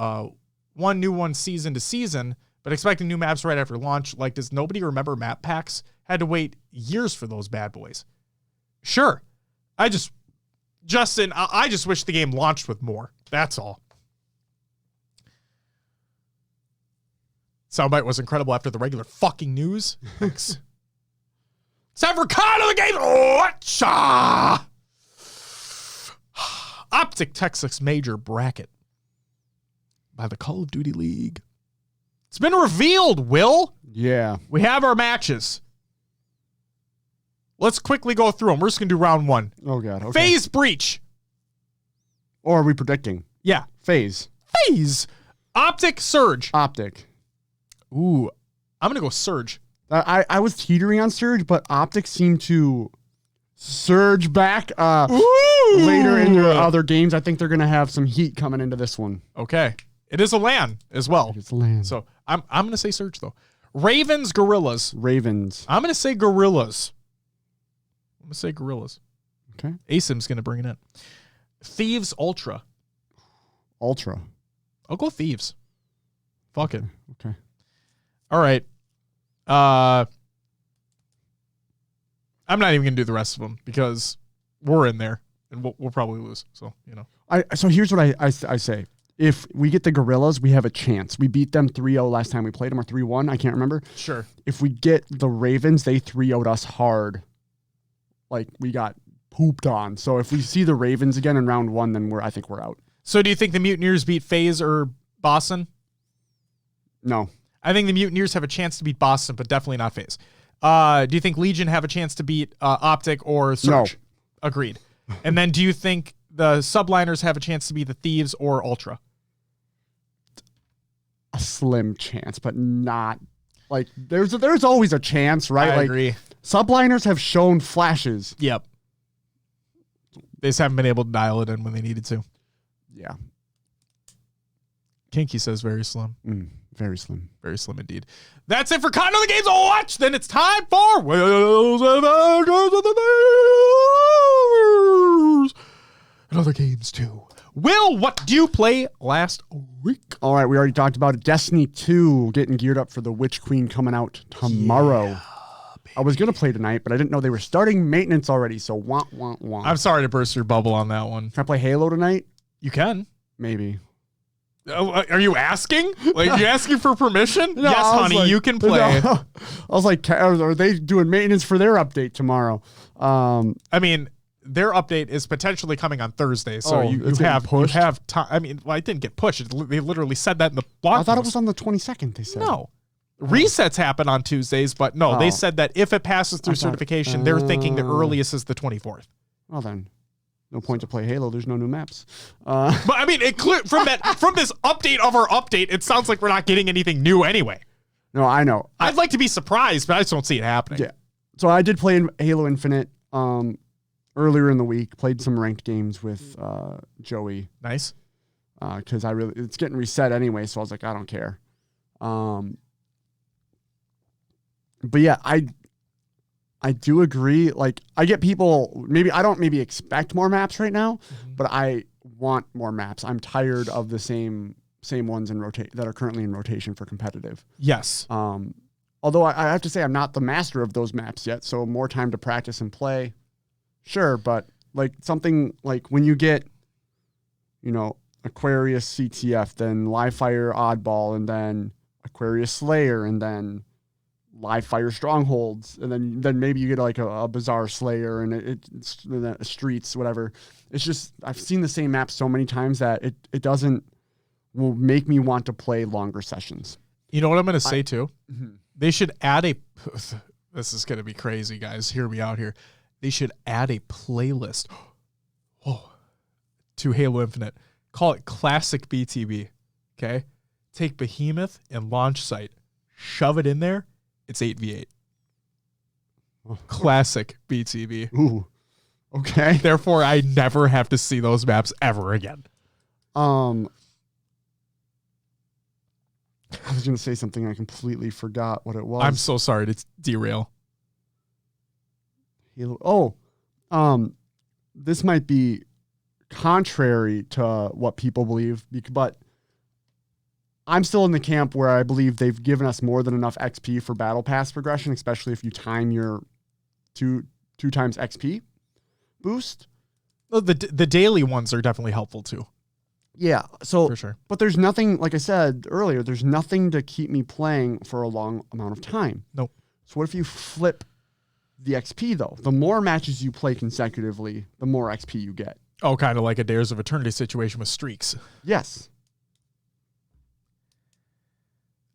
one season to season, but expecting new maps right after launch. Like, does nobody remember map packs? Had to wait years for those bad boys. Sure. Justin, I just wish the game launched with more. That's all. Soundbite was incredible after the regular fucking news. Thanks. It's time for Con of the Game. Watcha! Optic Texas Major Bracket by the Call of Duty League. It's been revealed, Will. Yeah. We have our matches. Let's quickly go through them. We're just going to do round 1. Oh, God. Okay. Phase Breach. Or are we predicting? Yeah. Phase. Optic Surge. Optic. Ooh. I'm going to go Surge. I was teetering on Surge, but Optic seemed to surge back later in their other games. I think they're going to have some heat coming into this one. Okay. It is a LAN as well. It's a LAN. So I'm going to say Surge, though. Ravens, Gorillas. Ravens. I'm going to say Gorillas. Okay. ASIM's going to bring it in. Thieves, Ultra. Ultra. I'll go Thieves. Fuck it. Okay. All right. I'm not even going to do the rest of them because we're in there and we'll probably lose. So, you know. So here's what I say. If we get the Gorillas, we have a chance. We beat them 3-0 last time we played them, or 3-1. I can't remember. Sure. If we get the Ravens, they 3-0'd us hard. Like, we got pooped on. So if we see the Ravens again in round 1, then I think we're out. So do you think the Mutineers beat FaZe or Boston? No. I think the Mutineers have a chance to beat Boston, but definitely not FaZe. Do you think Legion have a chance to beat Optic or Surge? No. Agreed. And then do you think the Subliners have a chance to beat the Thieves or Ultra? A slim chance, but not like there's always a chance, right? I agree. Subliners have shown flashes. Yep. They just haven't been able to dial it in when they needed to. Yeah. Kinky says very slim. Very slim. Very slim indeed. That's it for Cotton on the Games Watch. Then it's time for Will's Avengers of the News and other games too. Will, what do you play last week? All right, we already talked about it. Destiny 2 getting geared up for the Witch Queen coming out tomorrow. Yeah, I was going to play tonight, but I didn't know they were starting maintenance already, so wah. I'm sorry to burst your bubble on that one. Can I play Halo tonight? You can. Maybe. Are you asking? Like, you asking for permission? No, yes, honey, like, you can play. No. I was like, are they doing maintenance for their update tomorrow? I mean, their update is potentially coming on Thursday, so you have time. I mean, well, it didn't get pushed. They literally said that in the blog I thought it was on the 22nd, they said. No. Resets happen on Tuesdays, but no, they said that if it passes through certification, they're thinking the earliest is the 24th. Well, then. No point to play Halo. There's no new maps. But I mean, from this update of our update, it sounds like we're not getting anything new anyway. No, I know. I'd like to be surprised, but I just don't see it happening. Yeah. So I did play in Halo Infinite earlier in the week. Played some ranked games with Joey. Nice. Because it's getting reset anyway, so I was like, I don't care. But yeah, I do agree. Like, I get people, I don't expect more maps right now, but I want more maps. I'm tired of the same ones that are currently in rotation for competitive. Yes. Although I have to say I'm not the master of those maps yet, so more time to practice and play. Sure, but like something like when you get, Aquarius CTF, then Live Fire Oddball, and then Aquarius Slayer, and then Live Fire Strongholds, and then maybe you get like a Bizarre Slayer and it's Streets, whatever. It's just, I've seen the same map so many times that it will make me want to play longer sessions. You know what I'm going to say too? They should add this is going to be crazy, guys. Hear me out here. They should add a playlist to Halo Infinite. Call it Classic BTB. Okay? Take Behemoth and Launch Site. Shove it in there. It's 8v8. Classic BTB. Ooh. Okay. Therefore, I never have to see those maps ever again. I was going to say something. I completely forgot what it was. I'm so sorry to derail. This might be contrary to what people believe, but I'm still in the camp where I believe they've given us more than enough XP for battle pass progression, especially if you time your two times XP boost. Well, the daily ones are definitely helpful too. Yeah, so For sure. But there's nothing, like I said earlier, there's nothing to keep me playing for a long amount of time. Nope. So what if you flip the XP though? The more matches you play consecutively, the more XP you get. Oh, kind of like a Dares of Eternity situation with streaks. Yes.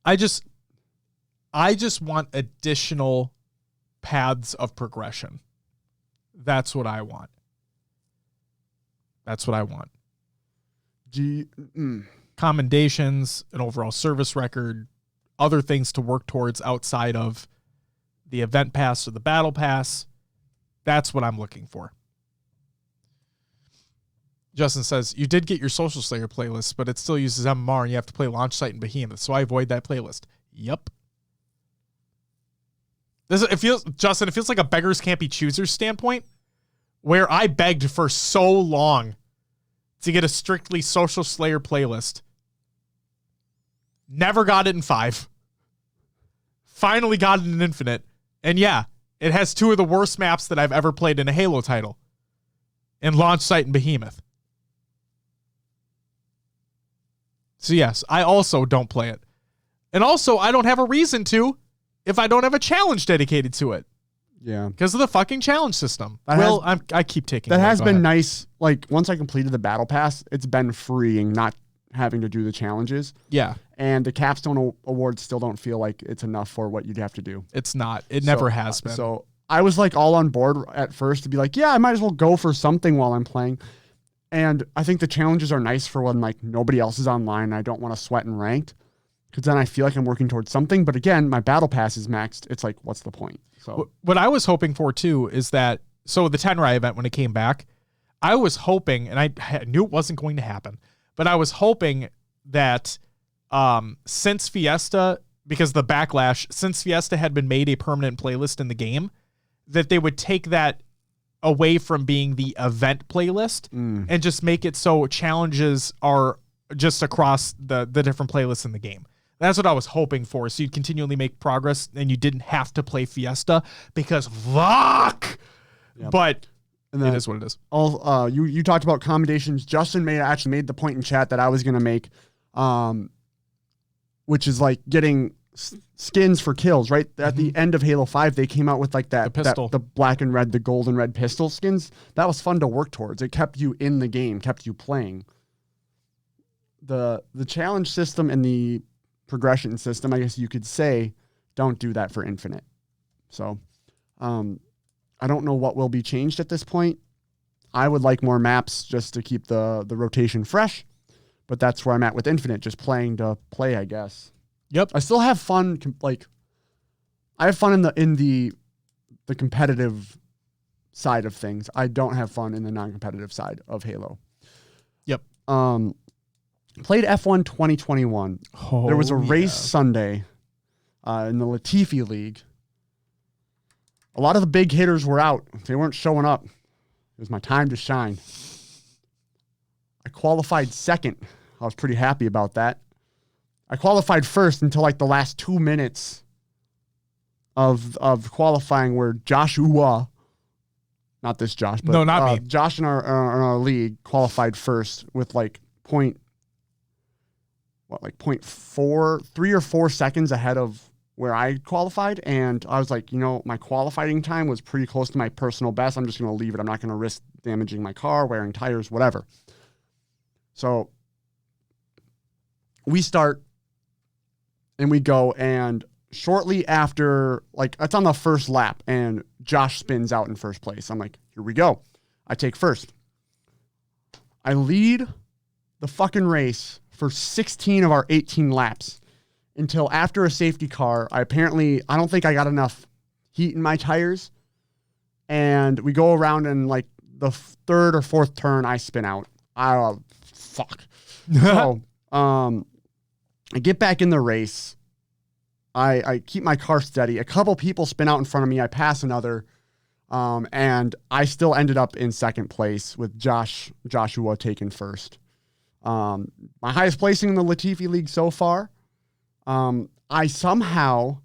I just want additional paths of progression. That's what I want. Commendations, an overall service record, other things to work towards outside of the event pass or the battle pass. That's what I'm looking for. Justin says, you did get your Social Slayer playlist, but it still uses MMR and you have to play Launch Site and Behemoth, so I avoid that playlist. Yep. Justin, it feels like a beggars can't be choosers standpoint, where I begged for so long to get a strictly Social Slayer playlist. Never got it in 5. Finally got it in Infinite. And yeah, it has 2 of the worst maps that I've ever played in a Halo title. In Launch Site and Behemoth. So yes, I also don't play it. And also, I don't have a reason to if I don't have a challenge dedicated to it. Yeah. Because of the fucking challenge system. I keep taking that. Has been nice. Like, once I completed the battle pass, it's been freeing not having to do the challenges. Yeah. And the capstone awards still don't feel like it's enough for what you'd have to do. It's not. It never has been. So I was like all on board at first to be like, yeah, I might as well go for something while I'm playing. And I think the challenges are nice for when like nobody else is online and I don't want to sweat in ranked. Because then I feel like I'm working towards something. But again, my battle pass is maxed. It's like, what's the point? So what I was hoping for too is that, so the Tenrai event when it came back, I was hoping, and I knew it wasn't going to happen, but I was hoping that since Fiesta, because the backlash, since Fiesta had been made a permanent playlist in the game, that they would take that away from being the event playlist and just make it so challenges are just across the different playlists in the game. That's what I was hoping for. So you'd continually make progress and you didn't have to play Fiesta because fuck. Yep. But it is what it is. You talked about commendations. Justin actually made the point in chat that I was going to make, which is like getting skins for kills, right? At the end of Halo 5, they came out with like the black and red, the gold and red pistol skins. That was fun to work towards. It kept you in the game, kept you playing. The challenge system and the progression system, I guess you could say, don't do that for Infinite. So I don't know what will be changed at this point. I would like more maps just to keep the rotation fresh, but that's where I'm at with Infinite, just playing to play, I guess. Yep. I still have fun. I have fun in the competitive side of things. I don't have fun in the non-competitive side of Halo. Yep. Played F1 2021. There was a race Sunday in the Latifi League. A lot of the big hitters were out. They weren't showing up. It was my time to shine. I qualified second. I was pretty happy about that. I qualified first until like the last 2 minutes of qualifying where Joshua, not this Josh, but not me. Josh in our league qualified first with like 3 or 4 seconds ahead of where I qualified. And I was like, my qualifying time was pretty close to my personal best. I'm just going to leave it. I'm not going to risk damaging my car, wearing tires, whatever. So we start and we go, and shortly after, like, it's on the first lap and Josh spins out in first place. I'm like, here we go. I take first. I lead the fucking race for 16 of our 18 laps until after a safety car. I don't think I got enough heat in my tires. And we go around and like the third or fourth turn, I spin out. Fuck. So, I get back in the race. I keep my car steady. A couple people spin out in front of me. I pass another. And I still ended up in second place with Joshua taken first. My highest placing in the Latifi League so far. I somehow,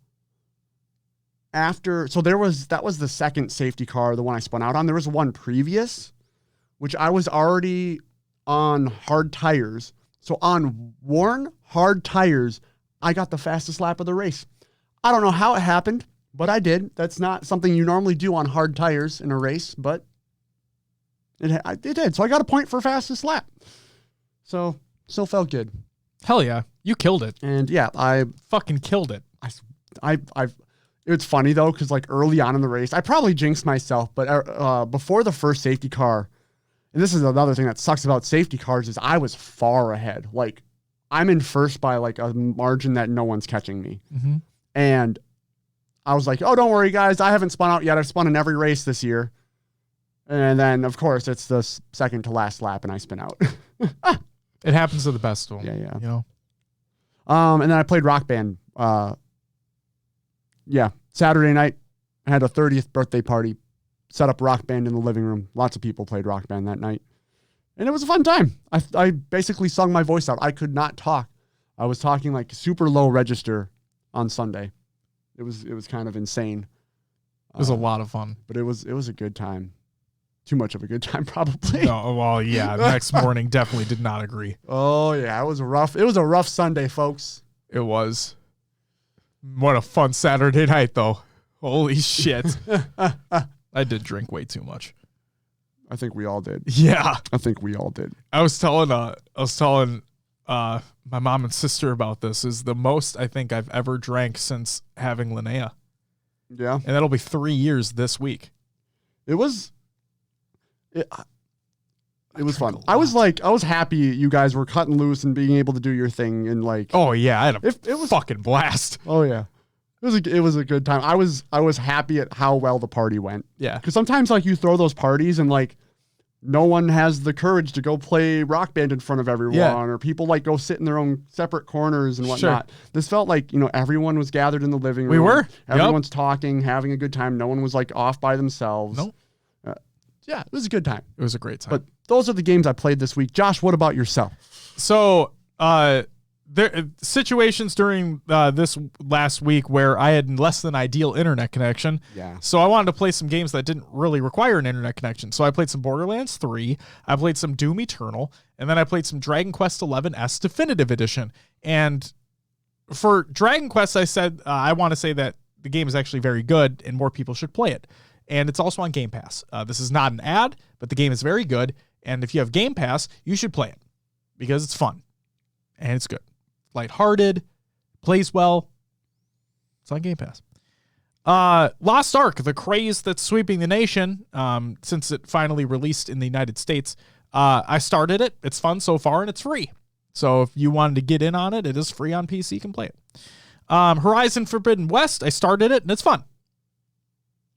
that was the second safety car, the one I spun out on. There was one previous, which I was already on hard tires. So on worn hard tires, I got the fastest lap of the race. I don't know how it happened, but I did. That's not something you normally do on hard tires in a race, but it did. So I got a point for fastest lap. So still felt good. Hell yeah. You killed it. And yeah, I fucking killed it. It's funny though, because like early on in the race, I probably jinxed myself, but before the first safety car, and this is another thing that sucks about safety cars, is I was far ahead. Like I'm in first by like a margin that no one's catching me. Mm-hmm. And I was like, oh, don't worry, guys. I haven't spun out yet. I've spun in every race this year. And then, of course, it's the second to last lap, and I spin out. It happens to the best of them. Yeah. You know? And then I played Rock Band. Saturday night, I had a 30th birthday party. Set up Rock Band in the living room. Lots of people played Rock Band that night. And it was a fun time. I basically sung my voice out. I could not talk. I was talking like super low register on Sunday. It was kind of insane. It was a lot of fun. But it was a good time. Too much of a good time, probably. No, well, yeah. Next morning, definitely did not agree. Oh yeah, it was a rough Sunday, folks. It was. What a fun Saturday night, though. Holy shit. I did drink way too much. I think we all did. Yeah. I think we all did. I was telling my mom and sister about this. Is the most I think I've ever drank since having Linnea. Yeah. And that'll be 3 years this week. It was fun. I was happy you guys were cutting loose and being able to do your thing and like. Oh yeah, I had it was fucking blast. Oh yeah. It was a good time. I was happy at how well the party went. Yeah. Because sometimes like you throw those parties and like no one has the courage to go play Rock Band in front of everyone, or people like go sit in their own separate corners and whatnot. Sure. This felt like, everyone was gathered in the living room. We were. Everyone's talking, having a good time. No one was like off by themselves. Nope. Yeah, it was a good time. It was a great time. But those are the games I played this week. Josh, what about yourself? So, there situations during this last week where I had less than ideal internet connection. Yeah. So I wanted to play some games that didn't really require an internet connection. So I played some Borderlands 3, I played some Doom Eternal, and then I played some Dragon Quest XI S Definitive Edition. And for Dragon Quest, I said I want to say that the game is actually very good and more people should play it. And it's also on Game Pass. This is not an ad, but the game is very good. And if you have Game Pass, you should play it because it's fun and it's good. Lighthearted, plays well. It's on Game Pass. Lost Ark, the craze that's sweeping the nation since it finally released in the United States. I started it. It's fun so far, and it's free. So if you wanted to get in on it, it is free on PC. You can play it. Horizon Forbidden West, I started it, and it's fun.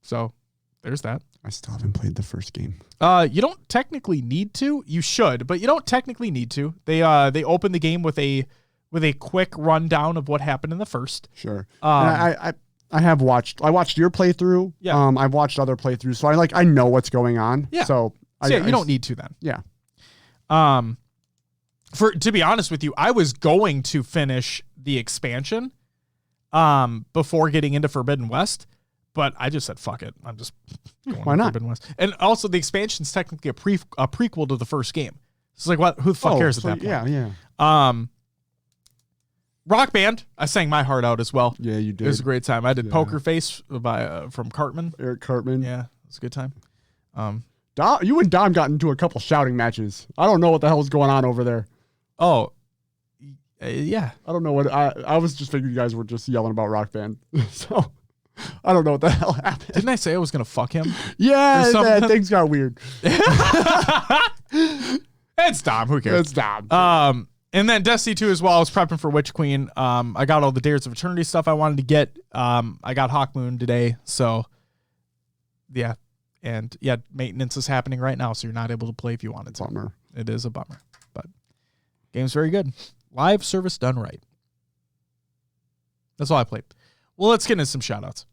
So there's that. I still haven't played the first game. You don't technically need to. You should, but you don't technically need to. They open the game with a quick rundown of what happened in the first. Sure. I watched your playthrough. Yeah. I've watched other playthroughs, so I know what's going on. Yeah. So you don't need to then. Yeah. To be honest with you, I was going to finish the expansion before getting into Forbidden West, but I just said fuck it. I'm just going Why to not? Forbidden West. And also the expansion's technically a prequel to the first game. It's like what? Who the fuck cares at that point? Yeah. Rock Band, I sang my heart out as well. Yeah, you did. It was a great time. I did Poker Face from Cartman. Eric Cartman. Yeah, it was a good time. You and Dom got into a couple shouting matches. I don't know what the hell was going on over there. Oh, yeah. I don't know what I was just figuring you guys were just yelling about Rock Band. So I don't know what the hell happened. Didn't I say I was gonna fuck him? Yeah, things got weird. It's Dom. Who cares? It's Dom. And then Destiny 2 as well. I was prepping for Witch Queen. I got all the Dares of Eternity stuff I wanted to get. I got Hawk Moon today. So, yeah. And yeah, maintenance is happening right now, so you're not able to play if you wanted to. Bummer. It is a bummer, but game's very good. Live service done right. That's all I played. Well, let's get into some shoutouts.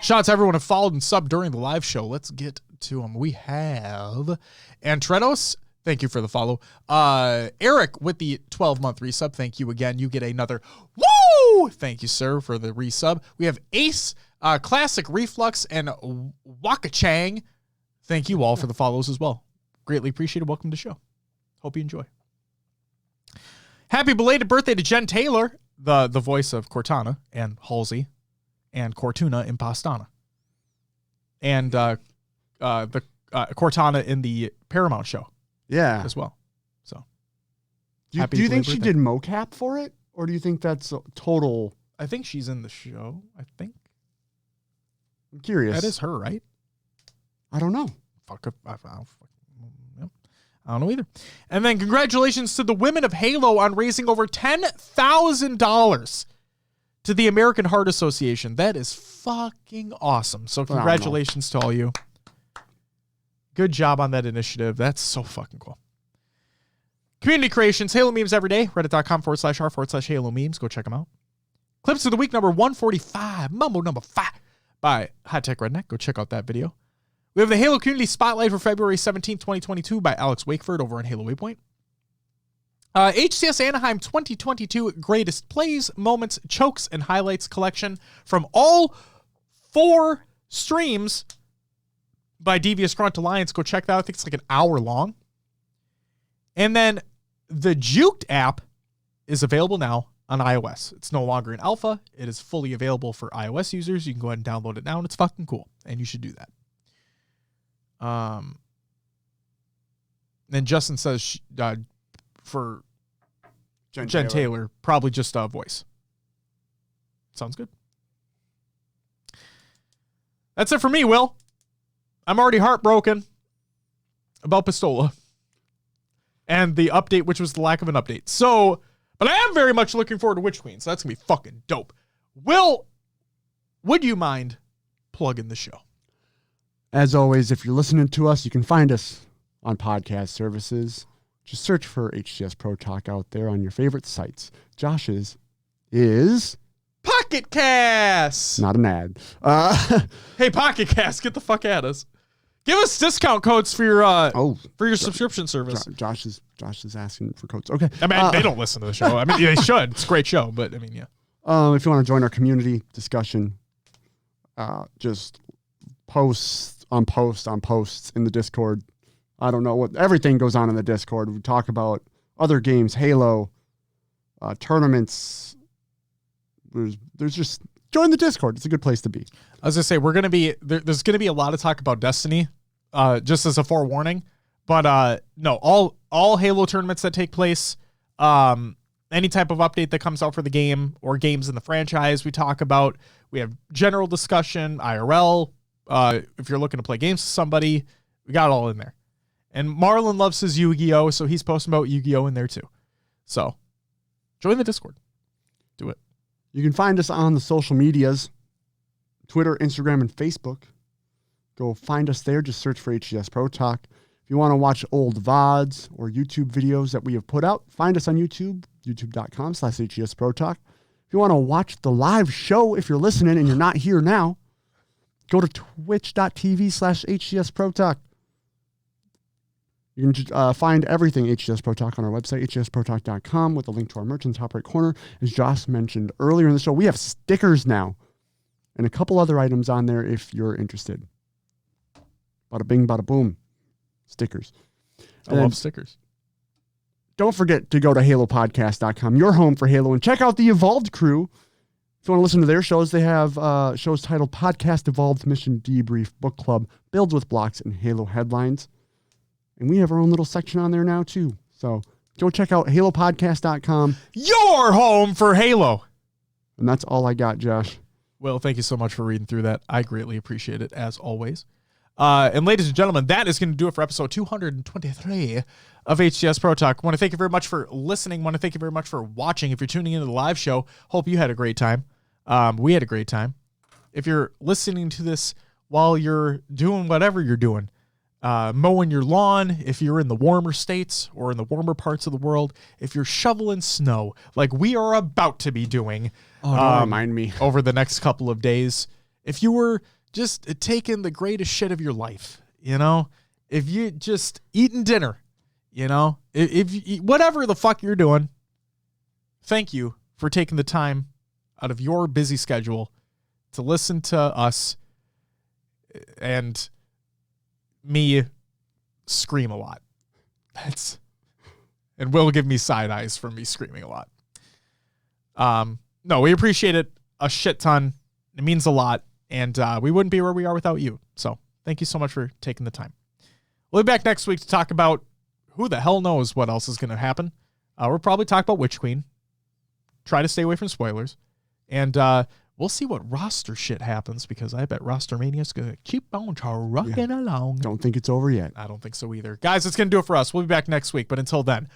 Shoutouts to everyone who followed and subbed during the live show. Let's get to them. We have Antredos. Thank you for the follow. Eric with the 12-month resub. Thank you again. You get another woo! Thank you, sir, for the resub. We have Ace, Classic Reflux, and Waka Chang. Thank you all for the follows as well. Greatly appreciated. Welcome to the show. Hope you enjoy. Happy belated birthday to Jen Taylor, the voice of Cortana and Halsey and Cortuna in Pastana. And the Cortana in the Paramount show. Yeah. As well. So, do you think she did mocap for it? Or do you think that's a total? I think she's in the show. I think. I'm curious. That is her, right? I don't know. I don't know either. And then congratulations to the women of Halo on raising over $10,000 to the American Heart Association. That is fucking awesome. So congratulations to all you. Good job on that initiative. That's so fucking cool. Community creations, Halo memes every day. Reddit.com/r/Halo memes. Go check them out. Clips of the week number 145. Mumble number 5 by High Tech Redneck. Go check out that video. We have the Halo Community Spotlight for February 17th, 2022 by Alex Wakeford over on Halo Waypoint. HCS Anaheim 2022 Greatest Plays, Moments, Chokes, and Highlights collection from all 4 streams by Devious Grunt Alliance. Go check that out. I think it's like an hour long. And then the Juked app is available now on iOS. It's no longer in alpha. It is fully available for iOS users. You can go ahead and download it now, and it's fucking cool. And you should do that. Then Justin says for Jen Taylor, probably just a voice. Sounds good. That's it for me, Will. I'm already heartbroken about Pistola and the update, which was the lack of an update. So, but I am very much looking forward to Witch Queen, so that's going to be fucking dope. Will, would you mind plugging the show? As always, if you're listening to us, you can find us on podcast services. Just search for HCS Pro Talk out there on your favorite sites. Josh's is Pocket Cast. Not an ad. Hey, Pocket Cast, get the fuck at us. Give us discount codes for your subscription service. Josh is asking for codes. Okay. I mean, they don't listen to the show. I mean, they should. It's a great show, but I mean, yeah. If you want to join our community discussion, just posts on posts in the Discord. I don't know what everything goes on in the Discord. We talk about other games, Halo, tournaments. There's just join the Discord. It's a good place to be. I was gonna say there's gonna be a lot of talk about Destiny, just as a forewarning. But no, all Halo tournaments that take place, any type of update that comes out for the game or games in the franchise, we talk about. We have general discussion, IRL. If you're looking to play games with somebody, we got it all in there. And Marlon loves his Yu-Gi-Oh, so he's posting about Yu-Gi-Oh in there too. So join the Discord. Do it. You can find us on the social medias, Twitter, Instagram, and Facebook. Go find us there. Just search for HCS Pro Talk. If you want to watch old VODs or YouTube videos that we have put out, find us on YouTube, youtube.com/HCS Pro Talk. If you want to watch the live show, if you're listening and you're not here now, go to twitch.tv/HCS Pro Talk. You can find everything HCS Pro Talk on our website, hcsprotalk.com, with a link to our merch in the top right corner. As Josh mentioned earlier in the show, we have stickers now and a couple other items on there if you're interested. Bada bing, bada boom. Stickers. I love stickers. Don't forget to go to halopodcast.com, your home for Halo, and check out the Evolved crew. If you want to listen to their shows, they have shows titled Podcast Evolved Mission Debrief, Book Club, Builds with Blocks, and Halo Headlines. And we have our own little section on there now, too. So go check out halopodcast.com. Your home for Halo. And that's all I got, Josh. Well, thank you so much for reading through that. I greatly appreciate it, as always. And ladies and gentlemen, that is going to do it for episode 223 of HCS Pro Talk. I want to thank you very much for listening. I want to thank you very much for watching. If you're tuning into the live show, hope you had a great time. We had a great time. if you're listening to this while you're doing whatever you're doing, mowing your lawn, if you're in the warmer states or in the warmer parts of the world, if you're shoveling snow like we are about to be doing don't remind me. over the next couple of days, if you were just taking the greatest shit of your life, you know, if you just eating dinner, you know, if whatever the fuck you're doing, thank you for taking the time out of your busy schedule to listen to us and me scream a lot. And Will give me side eyes from me screaming a lot. No, we appreciate it a shit ton. It means a lot. And we wouldn't be where we are without you. So thank you so much for taking the time. We'll be back next week to talk about who the hell knows what else is going to happen. We'll probably talk about Witch Queen. Try to stay away from spoilers. And we'll see what roster shit happens, because I bet Rostermania is going to keep on trucking along. Don't think it's over yet. I don't think so either. Guys, it's going to do it for us. We'll be back next week. But until then,